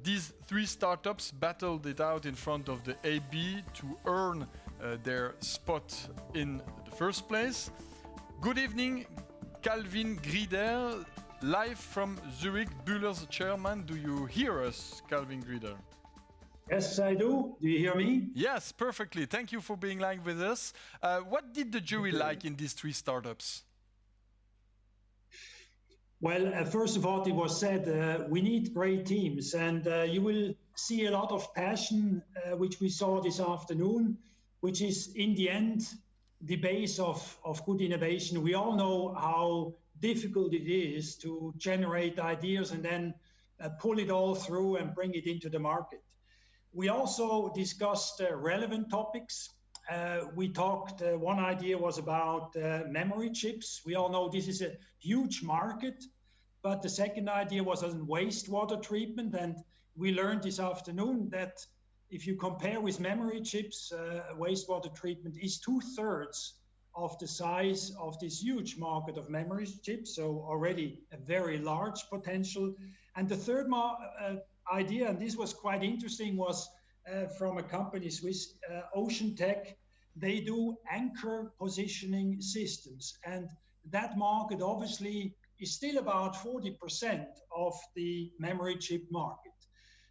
Speaker 1: These 3 startups battled it out in front of the AB to earn their spot in the first place. Good evening, Calvin Grieder, live from Zurich, Büller's chairman. Do you hear us, Calvin Grieder?
Speaker 14: Yes, I do. Do you hear me?
Speaker 1: Yes, perfectly. Thank you for being live with us. What did the jury like in these 3 startups?
Speaker 14: Well, first of all, it was said we need great teams, and you will see a lot of passion, which we saw this afternoon, which is in the end the base of good innovation. We all know how difficult it is to generate ideas and then pull it all through and bring it into the market. We also discussed relevant topics. We talked, one idea was about memory chips. We all know this is a huge market, but the second idea was on wastewater treatment. And we learned this afternoon that if you compare with memory chips, wastewater treatment is 2/3 of the size of this huge market of memory chips. So already a very large potential. And the third idea, and this was quite interesting, was from a company, Swiss Ocean Tech. They do anchor positioning systems. And that market obviously is still about 40% of the memory chip market.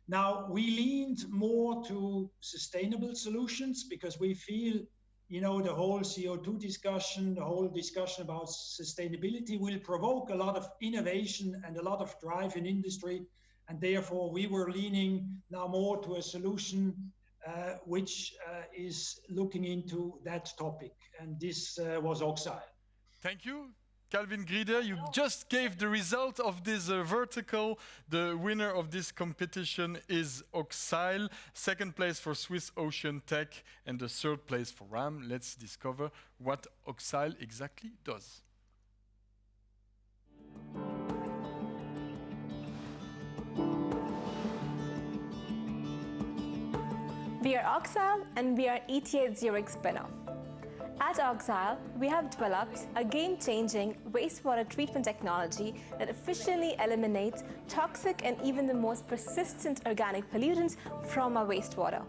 Speaker 14: Now, we leaned more to sustainable solutions because we feel, you know, the whole CO2 discussion, the whole discussion about sustainability will provoke a lot of innovation and a lot of drive in industry. And therefore, we were leaning now more to a solution which is looking into that topic. And this was Oxide.
Speaker 1: Thank you, Calvin Grieder. You just gave the result of this vertical. The winner of this competition is Oxide. 2nd place for Swiss Ocean Tech and the 3rd place for RAM. Let's discover what Oxide exactly does.
Speaker 15: We are Oxide and we are ETH Zurich spin-off. At Oxile, we have developed a game-changing wastewater treatment technology that efficiently eliminates toxic and even the most persistent organic pollutants from our wastewater.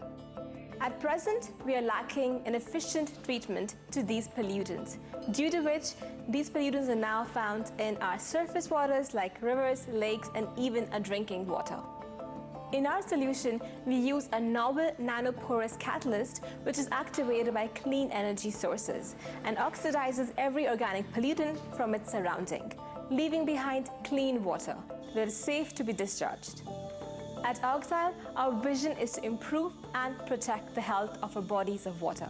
Speaker 15: At present, we are lacking an efficient treatment to these pollutants, due to which these pollutants are now found in our surface waters like rivers, lakes, and even our drinking water. In our solution, we use a novel nanoporous catalyst which is activated by clean energy sources and oxidizes every organic pollutant from its surrounding, leaving behind clean water that is safe to be discharged. At Oxile, our vision is to improve and protect the health of our bodies of water.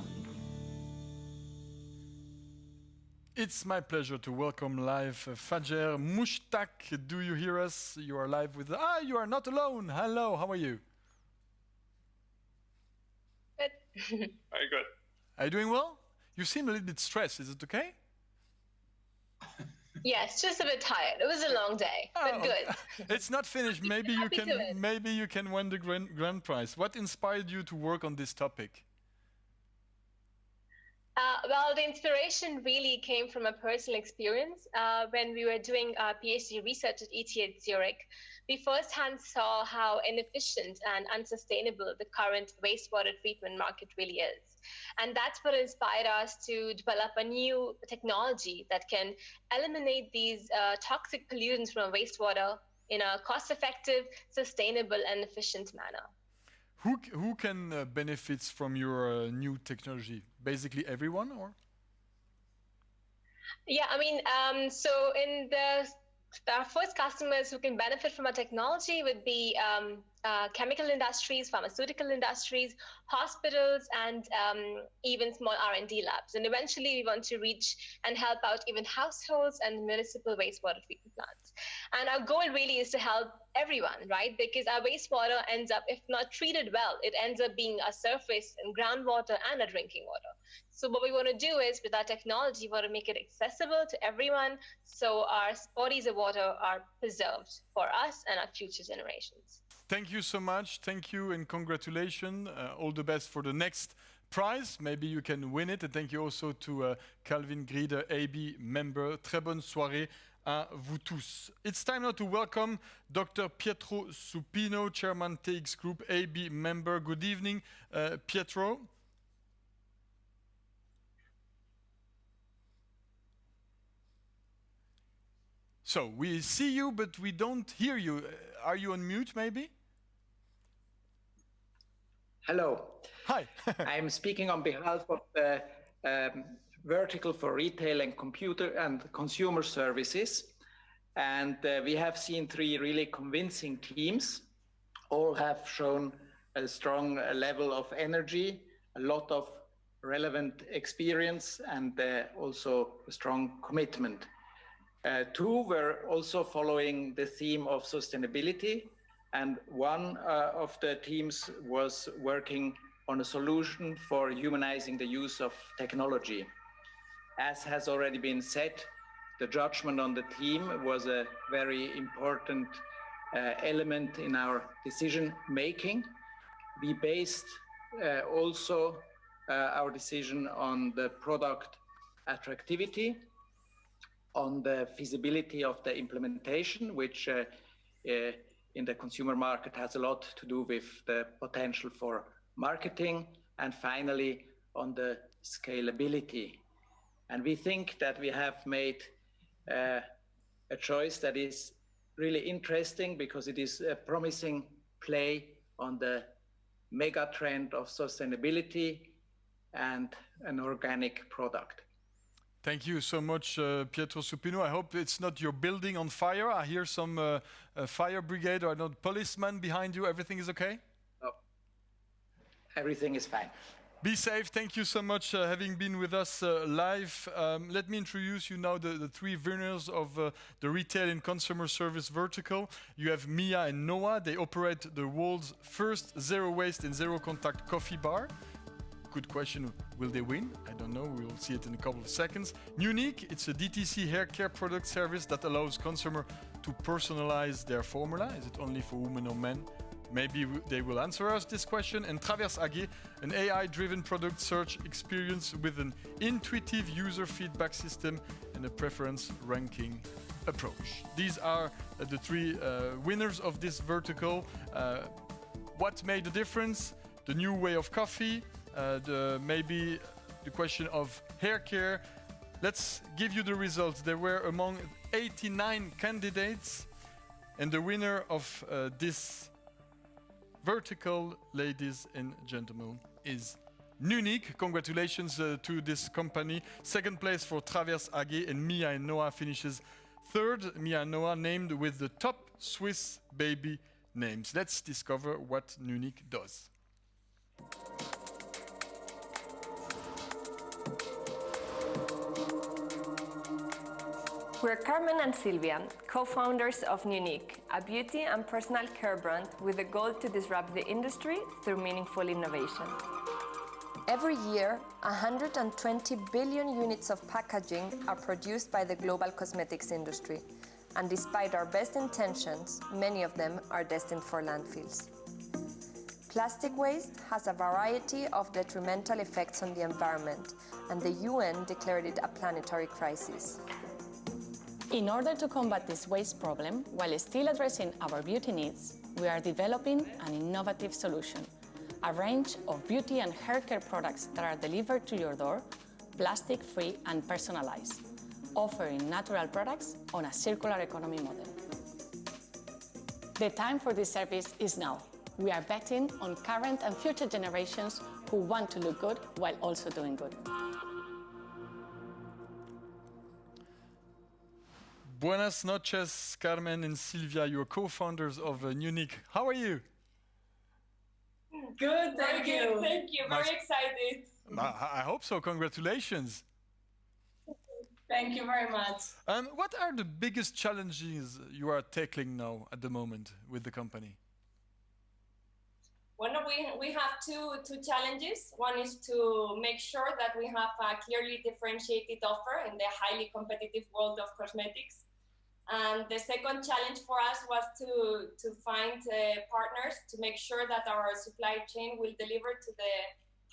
Speaker 1: It's my pleasure to welcome live Fajer Mushtaq. Do you hear us? You are live with... you are not alone. Hello, how are you?
Speaker 16: Good. Very good.
Speaker 1: Are you doing well? You seem a little bit stressed. Is it okay?
Speaker 16: Yes, just a bit tired. It was a long day, but good.
Speaker 1: It's not finished. Maybe you can win the grand prize. What inspired you to work on this topic?
Speaker 16: Well, the inspiration really came from a personal experience. When we were doing our PhD research at ETH Zurich, we firsthand saw how inefficient and unsustainable the current wastewater treatment market really is. And that's what inspired us to develop a new technology that can eliminate these toxic pollutants from wastewater in a cost-effective, sustainable, and efficient manner.
Speaker 1: Who can benefit from your new technology? Basically everyone, or?
Speaker 16: Yeah, I mean, so in our first customers who can benefit from our technology would be chemical industries, pharmaceutical industries, hospitals, and even small R&D labs. And eventually we want to reach and help out even households and municipal wastewater treatment plants. And our goal really is to help everyone, right? Because our wastewater ends up, if not treated well, it ends up being a surface and groundwater and a drinking water. So what we want to do is, with our technology, we want to make it accessible to everyone so our bodies of water are preserved for us and our future generations.
Speaker 1: Thank you so much. Thank you and congratulations. All the best for the next prize. Maybe you can win it. And thank you also to Calvin Grieder, AB member. Très bonne soirée à vous tous. It's time now to welcome Dr. Pietro Supino, Chairman TX Group, AB member. Good evening, Pietro. So we see you, but we don't hear you. Are you on mute, maybe?
Speaker 17: Hello.
Speaker 1: Hi.
Speaker 17: I'm speaking on behalf of the vertical for retail and computer and consumer services. And we have seen 3 really convincing teams. All have shown a strong level of energy, a lot of relevant experience, and also a strong commitment. 2 were also following the theme of sustainability, and one of the teams was working on a solution for humanizing the use of technology. As has already been said, the judgment on the team was a very important element in our decision making. We based also our decision on the product attractivity, on the feasibility of the implementation, which in the consumer market has a lot to do with the potential for marketing, and finally on the scalability. And we think that we have made a choice that is really interesting because it is a promising play on the mega trend of sustainability and an organic product.
Speaker 1: Thank you so much, Pietro Supino. I hope it's not your building on fire. I hear some fire brigade or not policeman behind you. Everything is okay?
Speaker 17: Oh, everything is fine.
Speaker 1: Be safe. Thank you so much having been with us live. Let me introduce you now the 3 winners of the retail and consumer service vertical. You have Mia and Noah. They operate the world's first zero waste and zero contact coffee bar. Good question, will they win? I don't know, we'll see it in a couple of seconds. Unique, it's a DTC hair care product service that allows consumer to personalize their formula. Is it only for women or men? maybe they will answer us this question. And Traverse AG, an AI-driven product search experience with an intuitive user feedback system and a preference ranking approach. These are the three winners of this vertical. What made the difference? The new way of coffee, maybe the question of hair care. Let's give you the results. There were among 89 candidates, and the winner of this vertical, ladies and gentlemen, is Nunik. Congratulations to this company. Second place for Traverse AG, and Mia and Noah finishes third. Mia and Noah named with the top Swiss baby names. Let's discover what Nunik does.
Speaker 18: We're Carmen and Silvia, co-founders of Nunik, a beauty and personal care brand with the goal to disrupt the industry through meaningful innovation. Every year, 120 billion units of packaging are produced by the global cosmetics industry, and despite our best intentions, many of them are destined for landfills. Plastic waste has a variety of detrimental effects on the environment, and the UN declared it a planetary crisis.
Speaker 19: In order to combat this waste problem, while still addressing our beauty needs, we are developing an innovative solution, a range of beauty and hair care products that are delivered to your door, plastic-free and personalized, offering natural products on a circular economy model. The time for this service is now. We are betting on current and future generations who want to look good while also doing good.
Speaker 1: Buenas noches, Carmen and Silvia. You're co-founders of Nunik. How are you?
Speaker 20: Good, thank you. Thank you. Very excited.
Speaker 1: I hope so. Congratulations.
Speaker 20: Thank you very much.
Speaker 1: What are the biggest challenges you are tackling now at the moment with the company?
Speaker 20: Well, we have two challenges. One is to make sure that we have a clearly differentiated offer in the highly competitive world of cosmetics. And the second challenge for us was to find partners to make sure that our supply chain will deliver to the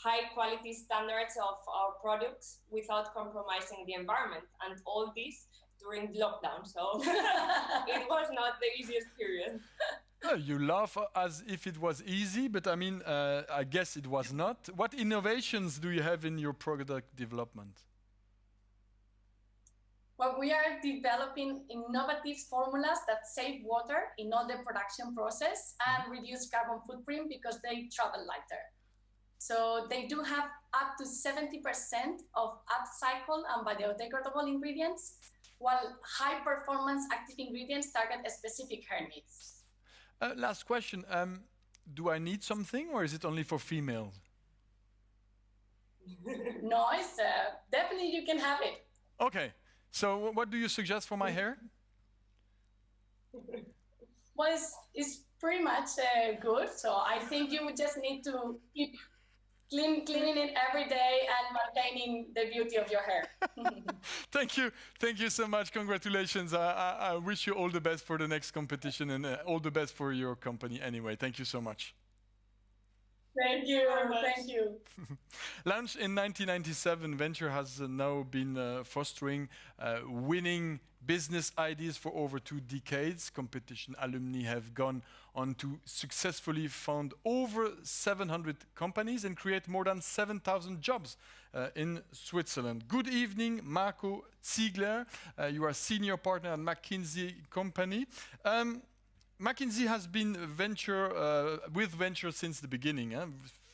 Speaker 20: high quality standards of our products without compromising the environment. And all this during lockdown. So it was not the easiest period.
Speaker 1: You laugh as if it was easy, but I mean, I guess it was not. What innovations do you have in your product development?
Speaker 21: Well, we are developing innovative formulas that save water in all the production process and reduce carbon footprint because they travel lighter. So they do have up to 70% of upcycled and biodegradable ingredients, while high-performance active ingredients target specific hair needs.
Speaker 1: Last question. Do I need something, or is it only for females?
Speaker 21: No, it's definitely you can have it.
Speaker 1: Okay. So what do you suggest for my hair?
Speaker 21: Well, it's pretty much good. So I think you would just need to keep cleaning it every day and maintaining the beauty of your hair.
Speaker 1: Thank you so much. Congratulations. I wish you all the best for the next competition and all the best for your company anyway. Thank you so much.
Speaker 21: Thank you very much. Thank you.
Speaker 1: Launched in 1997, Venture has now been fostering winning business ideas for over 2 decades. Competition alumni have gone on to successfully found over 700 companies and create more than 7,000 jobs in Switzerland. Good evening, Marco Ziegler. You are senior partner at McKinsey Company. McKinsey has been with Venture since the beginning,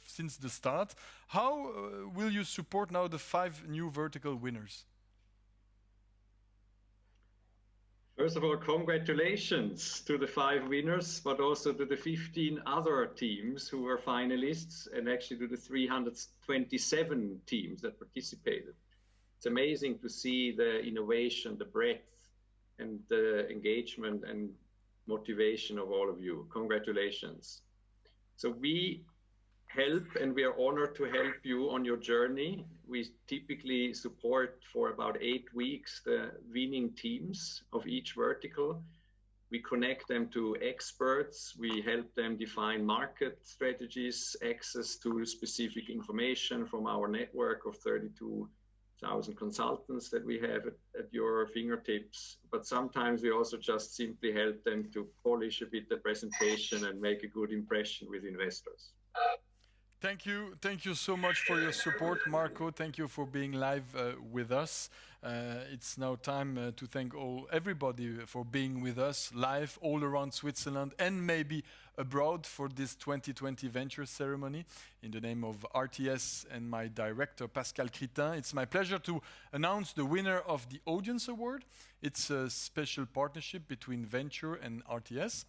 Speaker 1: since the start. How will you support now the 5 new vertical winners?
Speaker 7: First of all, congratulations to the 5 winners, but also to the 15 other teams who were finalists, and actually to the 327 teams that participated. It's amazing to see the innovation, the breadth, and the engagement and motivation of all of you. Congratulations. So we help, and we are honored to help you on your journey. We typically support for about 8 weeks the winning teams of each vertical.
Speaker 2: We connect them to experts. We help them define market strategies, access to specific information from our network of 32,000 consultants that we have at your fingertips. But sometimes we also just simply help them to polish a bit the presentation and make a good impression with investors.
Speaker 1: Thank you so much for your support, Marco. Thank you for being live with us. It's now time to thank everybody for being with us live all around Switzerland and maybe abroad for this 2020 Venture Ceremony. In the name of RTS and my director, Pascal Critin, it's my pleasure to announce the winner of the Audience Award. It's a special partnership between Venture and RTS.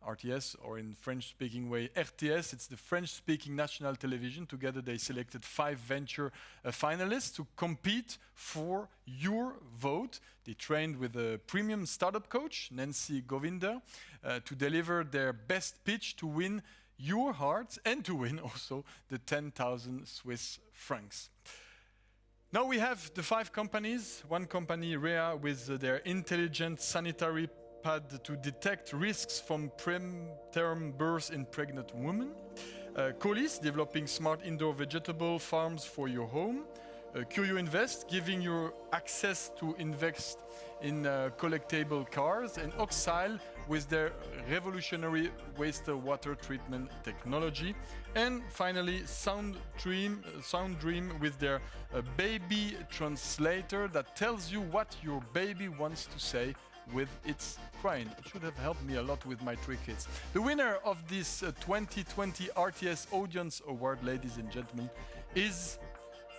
Speaker 1: RTS, or in French-speaking way, RTS, it's the French-speaking national television. Together they selected 5 venture finalists to compete for your vote. They trained with a premium startup coach, Nancy Govinder, to deliver their best pitch to win your heart and to win also the 10,000 Swiss francs. Now we have the 5 companies. One company, Rhea, with their intelligent sanitary pad to detect risks from preterm birth in pregnant women. Colis, developing smart indoor vegetable farms for your home. Curio Invest, giving you access to invest in collectible cars. And Oxile, with their revolutionary wastewater treatment technology. And finally, Sound Dream with their baby translator that tells you what your baby wants to say with its crying. It should have helped me a lot with my 3 kids. The winner of this 2020 RTS Audience Award, ladies and gentlemen, is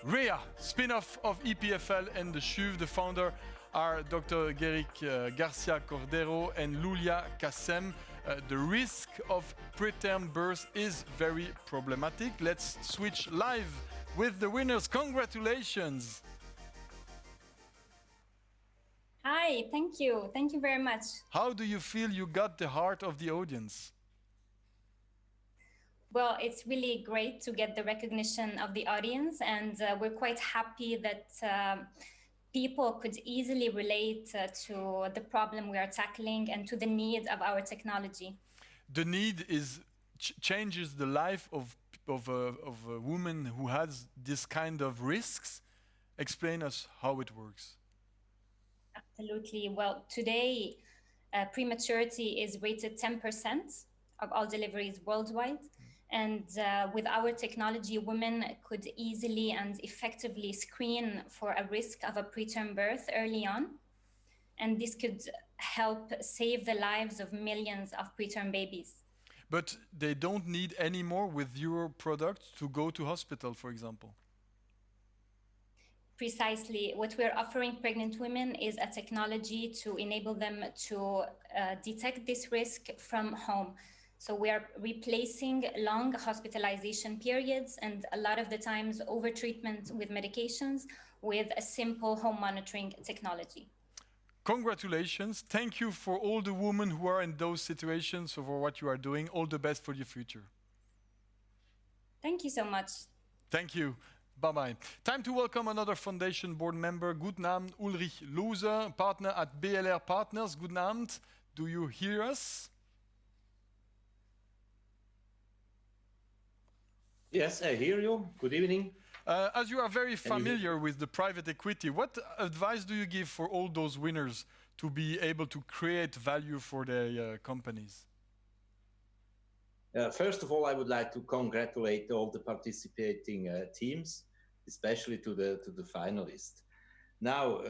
Speaker 1: Rhea, spin-off of EPFL and the CHUV. The founder are Dr. Geric Garcia Cordero and Lulia Kassem. The risk of preterm birth is very problematic. Let's switch live with the winners. Congratulations!
Speaker 22: Hi, thank you. Thank you very much.
Speaker 1: How do you feel you got the heart of the audience?
Speaker 22: Well, it's really great to get the recognition of the audience, and we're quite happy that people could easily relate to the problem we are tackling and to the need of our technology.
Speaker 1: The need is changes the life of a woman who has this kind of risks. Explain us how it works.
Speaker 22: Absolutely. Well, today, prematurity is rated 10% of all deliveries worldwide. And with our technology, women could easily and effectively screen for a risk of a preterm birth early on. And this could help save the lives of millions of preterm babies.
Speaker 1: But they don't need any more with your product to go to hospital, for example.
Speaker 22: Precisely. What we're offering pregnant women is a technology to enable them to detect this risk from home. So we are replacing long hospitalization periods and a lot of the times overtreatment with medications with a simple home monitoring technology.
Speaker 1: Congratulations. Thank you for all the women who are in those situations, for what you are doing. All the best for your future.
Speaker 22: Thank you so much.
Speaker 1: Thank you. Bye-bye. Time to welcome another foundation board member. Guten Abend, Ulrich Loser, partner at BLR Partners. Guten Abend. Do you hear us?
Speaker 23: Yes, I hear you. Good evening.
Speaker 1: As you are very familiar with the private equity, what advice do you give for all those winners to be able to create value for their companies?
Speaker 23: First of all, I would like to congratulate all the participating teams, especially to the finalists. Now,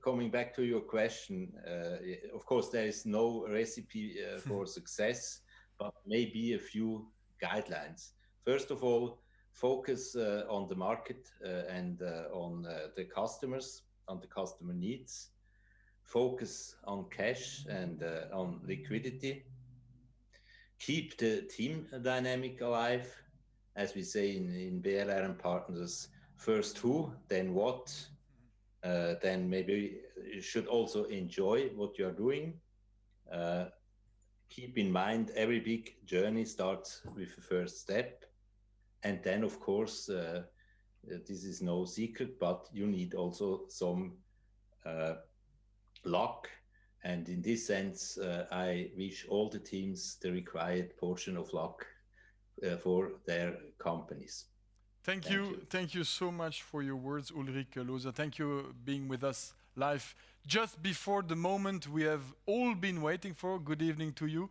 Speaker 23: coming back to your question, of course, there is no recipe for success, but maybe a few guidelines. First of all, focus on the market and on the customers, on the customer needs. Focus on cash and on liquidity. Keep the team dynamic alive, as we say in BLR and Partners, first who, then what, then maybe you should also enjoy what you're doing. Keep in mind, every big journey starts with the first step. And then, of course, this is no secret, but you need also some luck And in this sense, I wish all the teams the required portion of luck for their companies.
Speaker 1: Thank you so much for your words, Ulrike Lohser. Thank you being with us live just before the moment we have all been waiting for. Good evening to you.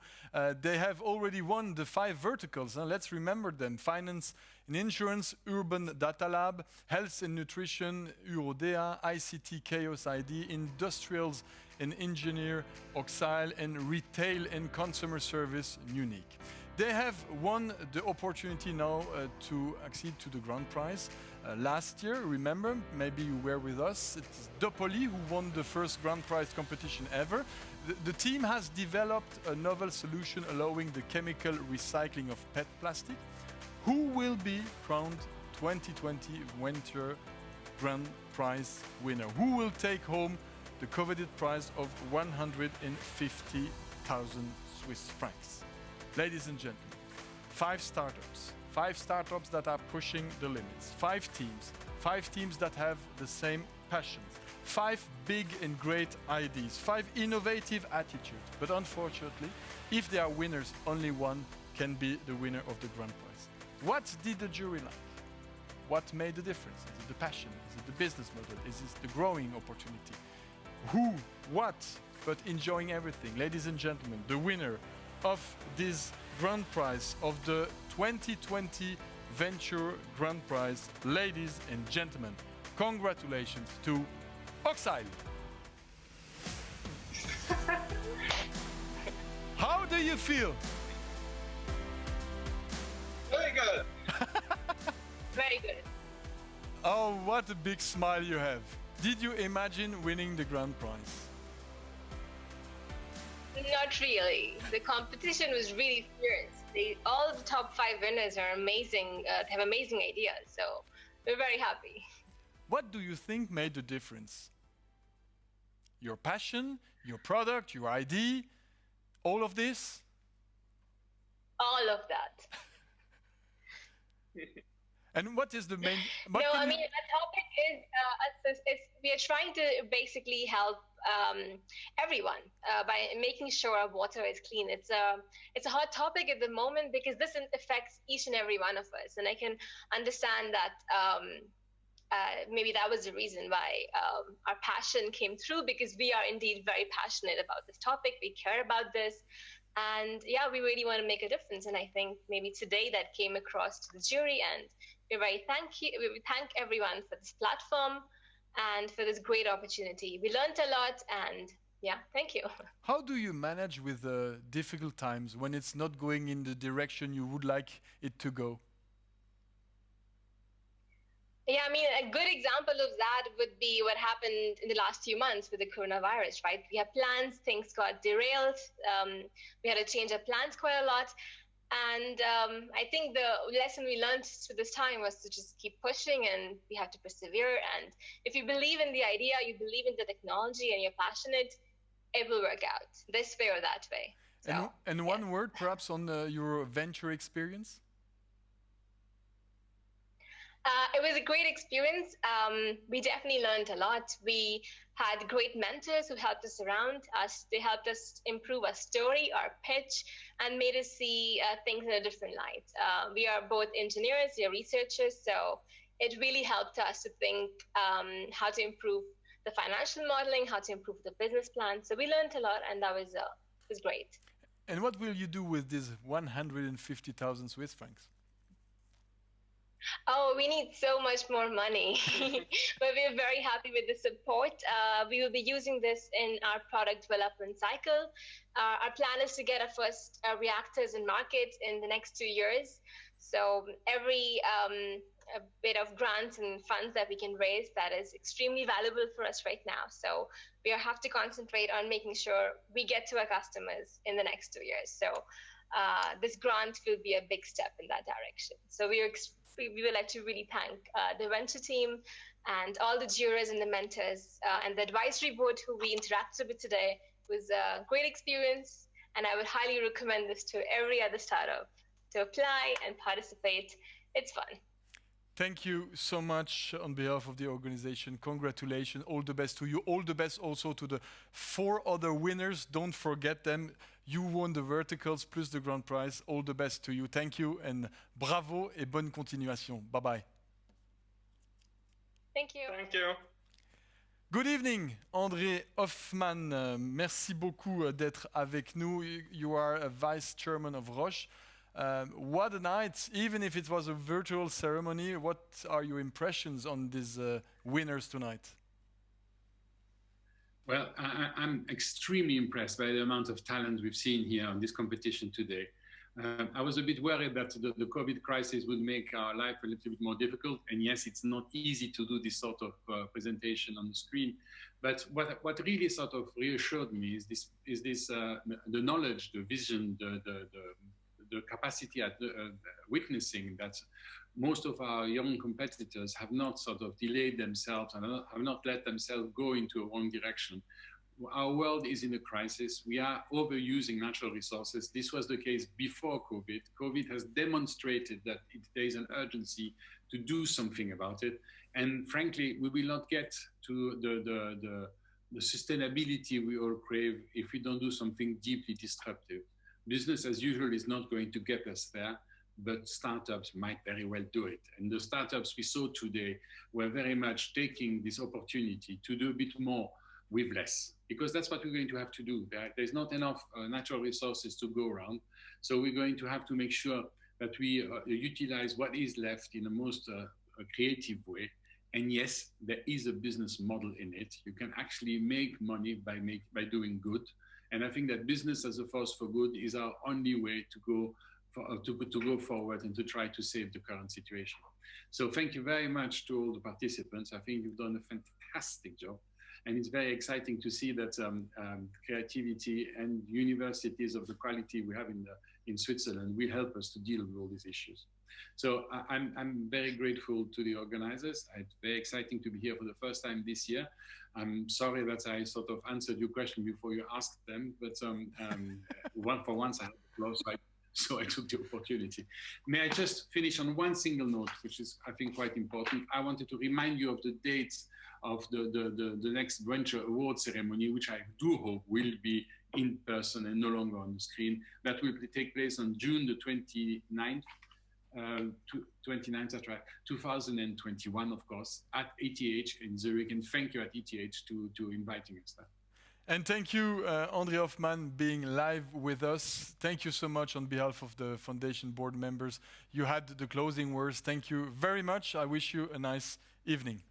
Speaker 1: They have already won the 5 verticals. Let's remember them. Finance and Insurance, Urban Data Lab, Health and Nutrition, Urodea, ICT, Chaos ID, Industrials and Engineer, Oxyle, and Retail and Consumer Service, Unique. They have won the opportunity now to accede to the grand prize. Last year, remember, maybe you were with us, it's Dopoli who won the first grand prize competition ever. The team has developed a novel solution allowing the chemical recycling of PET plastic. Who will be crowned 2020 Winter Grand Prize winner? Who will take home the coveted prize of 150,000 Swiss francs? Ladies and gentlemen, 5 startups that are pushing the limits, 5 teams that have the same passions, 5 big and great ideas, 5 innovative attitudes. But unfortunately, if they are winners, only one can be the winner of the grand prize. What did the jury like? What made the difference? Is it the passion? Is it the business model? Is it the growing opportunity? Who, what, but enjoying everything. Ladies and gentlemen, the winner of this grand prize of the 2020 Venture Grand Prize, ladies and gentlemen, congratulations to Oxyle. How do you feel?
Speaker 3: Very good.
Speaker 16: Very good.
Speaker 1: Oh, what a big smile you have. Did you imagine winning the grand prize?
Speaker 16: Not really. The competition was really fierce. All the top 5 winners are amazing, have amazing ideas, so we're very happy.
Speaker 1: What do you think made the difference? Your passion, your product, your ID, all of this?
Speaker 16: All of that.
Speaker 1: And what is the main...
Speaker 16: No, I mean, the topic is, we are trying to basically help everyone by making sure our water is clean. It's a hot topic at the moment because this affects each and every one of us. And I can understand that maybe that was the reason why our passion came through, because we are indeed very passionate about this topic. We care about this. And yeah, we really want to make a difference. And I think maybe today that came across to the jury, and we thank everyone for this platform and for this great opportunity. We learned a lot, and yeah, thank you.
Speaker 1: How do you manage with difficult times when it's not going in the direction you would like it to go?
Speaker 16: Yeah, I mean, a good example of that would be what happened in the last few months with the coronavirus, right? We had plans, things got derailed. We had to change our plans quite a lot. And I think the lesson we learned through this time was to just keep pushing, and we have to persevere. And if you believe in the idea, you believe in the technology, and you're passionate, it will work out this way or that way. So,
Speaker 1: and one word perhaps on your venture experience?
Speaker 16: It was a great experience. We definitely learned a lot. We had great mentors who helped us around us. They helped us improve our story, our pitch, and made us see things in a different light. We are both engineers, we are researchers, so it really helped us to think how to improve the financial modeling, how to improve the business plan. So we learned a lot, and that was great.
Speaker 1: And what will you do with these 150,000 Swiss francs?
Speaker 16: Oh, we need so much more money, but we're very happy with the support. We will be using this in our product development cycle. Our plan is to get our first reactors in market in the next 2 years. So every bit of grants and funds that we can raise, that is extremely valuable for us right now. So we have to concentrate on making sure we get to our customers in the next 2 years. So this grant will be a big step in that direction. So we would like to really thank the venture team and all the jurors and the mentors and the advisory board who we interacted with today. It was a great experience, and I would highly recommend this to every other startup to apply and participate. It's fun.
Speaker 1: Thank you so much on behalf of the organization. Congratulations, all the best to you. All the best also to the 4 other winners. Don't forget them. You won the verticals plus the grand prize. All the best to you. Thank you and bravo et bonne continuation. Bye-bye.
Speaker 16: Thank you.
Speaker 3: Thank you.
Speaker 1: Good evening, André Hoffmann. Merci beaucoup d'être avec nous. You are a vice chairman of Roche. What a night, even if it was a virtual ceremony. What are your impressions on these winners tonight?
Speaker 3: Well, I'm extremely impressed by the amount of talent we've seen here on this competition today. I was a bit worried that the COVID crisis would make our life a little bit more difficult. And yes, it's not easy to do this sort of presentation on the screen. But what really sort of reassured me is the knowledge, the vision, the capacity at witnessing that most of our young competitors have not sort of delayed themselves and have not let themselves go into a wrong direction. Our world is in a crisis. We are overusing natural resources. This was the case before COVID. COVID has demonstrated that there is an urgency to do something about it. And frankly, we will not get to the sustainability we all crave if we don't do something deeply disruptive. Business as usual is not going to get us there, but startups might very well do it. And the startups we saw today were very much taking this opportunity to do a bit more with less, because that's what we're going to have to do. There's not enough natural resources to go around. So we're going to have to make sure that we utilize what is left in the most creative way. And yes, there is a business model in it. You can actually make money by doing good. And I think that business as a force for good is our only way to go forward and to try to save the current situation. So thank you very much to all the participants. I think you've done a fantastic job. And it's very exciting to see that creativity and universities of the quality we have in Switzerland will help us to deal with all these issues. So I'm very grateful to the organizers. It's very exciting to be here for the first time this year. I'm sorry that I sort of answered your question before you asked them, but for once I had the floor, so I took the opportunity. May I just finish on one single note, which is, I think, quite important. I wanted to remind you of the dates of the next Venture Award ceremony, which I do hope will be in person and no longer on the screen. That will take place on June the 29th, 29th, that's right, 2021, of course, at ETH in Zurich. And thank you at ETH to inviting us there.
Speaker 1: And thank you, André Hoffmann, being live with us. Thank you so much on behalf of the Foundation board members. You had the closing words. Thank you very much. I wish you a nice evening.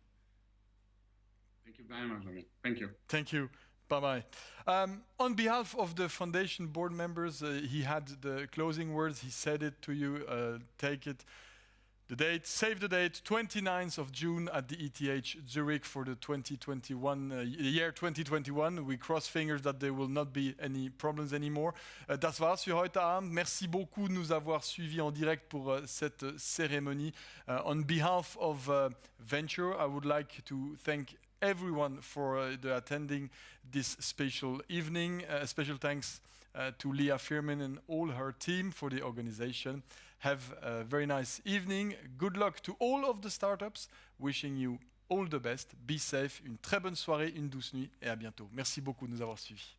Speaker 3: Thank you very much, Amit. Thank you.
Speaker 1: Thank you. Bye-bye. On behalf of the Foundation board members, he had the closing words. He said it to you. Take it. The date, save the date, 29th of June at the ETH Zurich for the 2021, year 2021. We cross fingers that there will not be any problems anymore. Das war's für heute Abend. Merci beaucoup de nous avoir suivis en direct pour cette cérémonie. On behalf of Venture, I would like to thank everyone for attending this special evening. Special thanks to Leah Firmin and all her team for the organization. Have a very nice evening. Good luck to all of the startups. Wishing you all the best. Be safe. Une très bonne soirée, une douce nuit et à bientôt. Merci beaucoup de nous avoir suivis.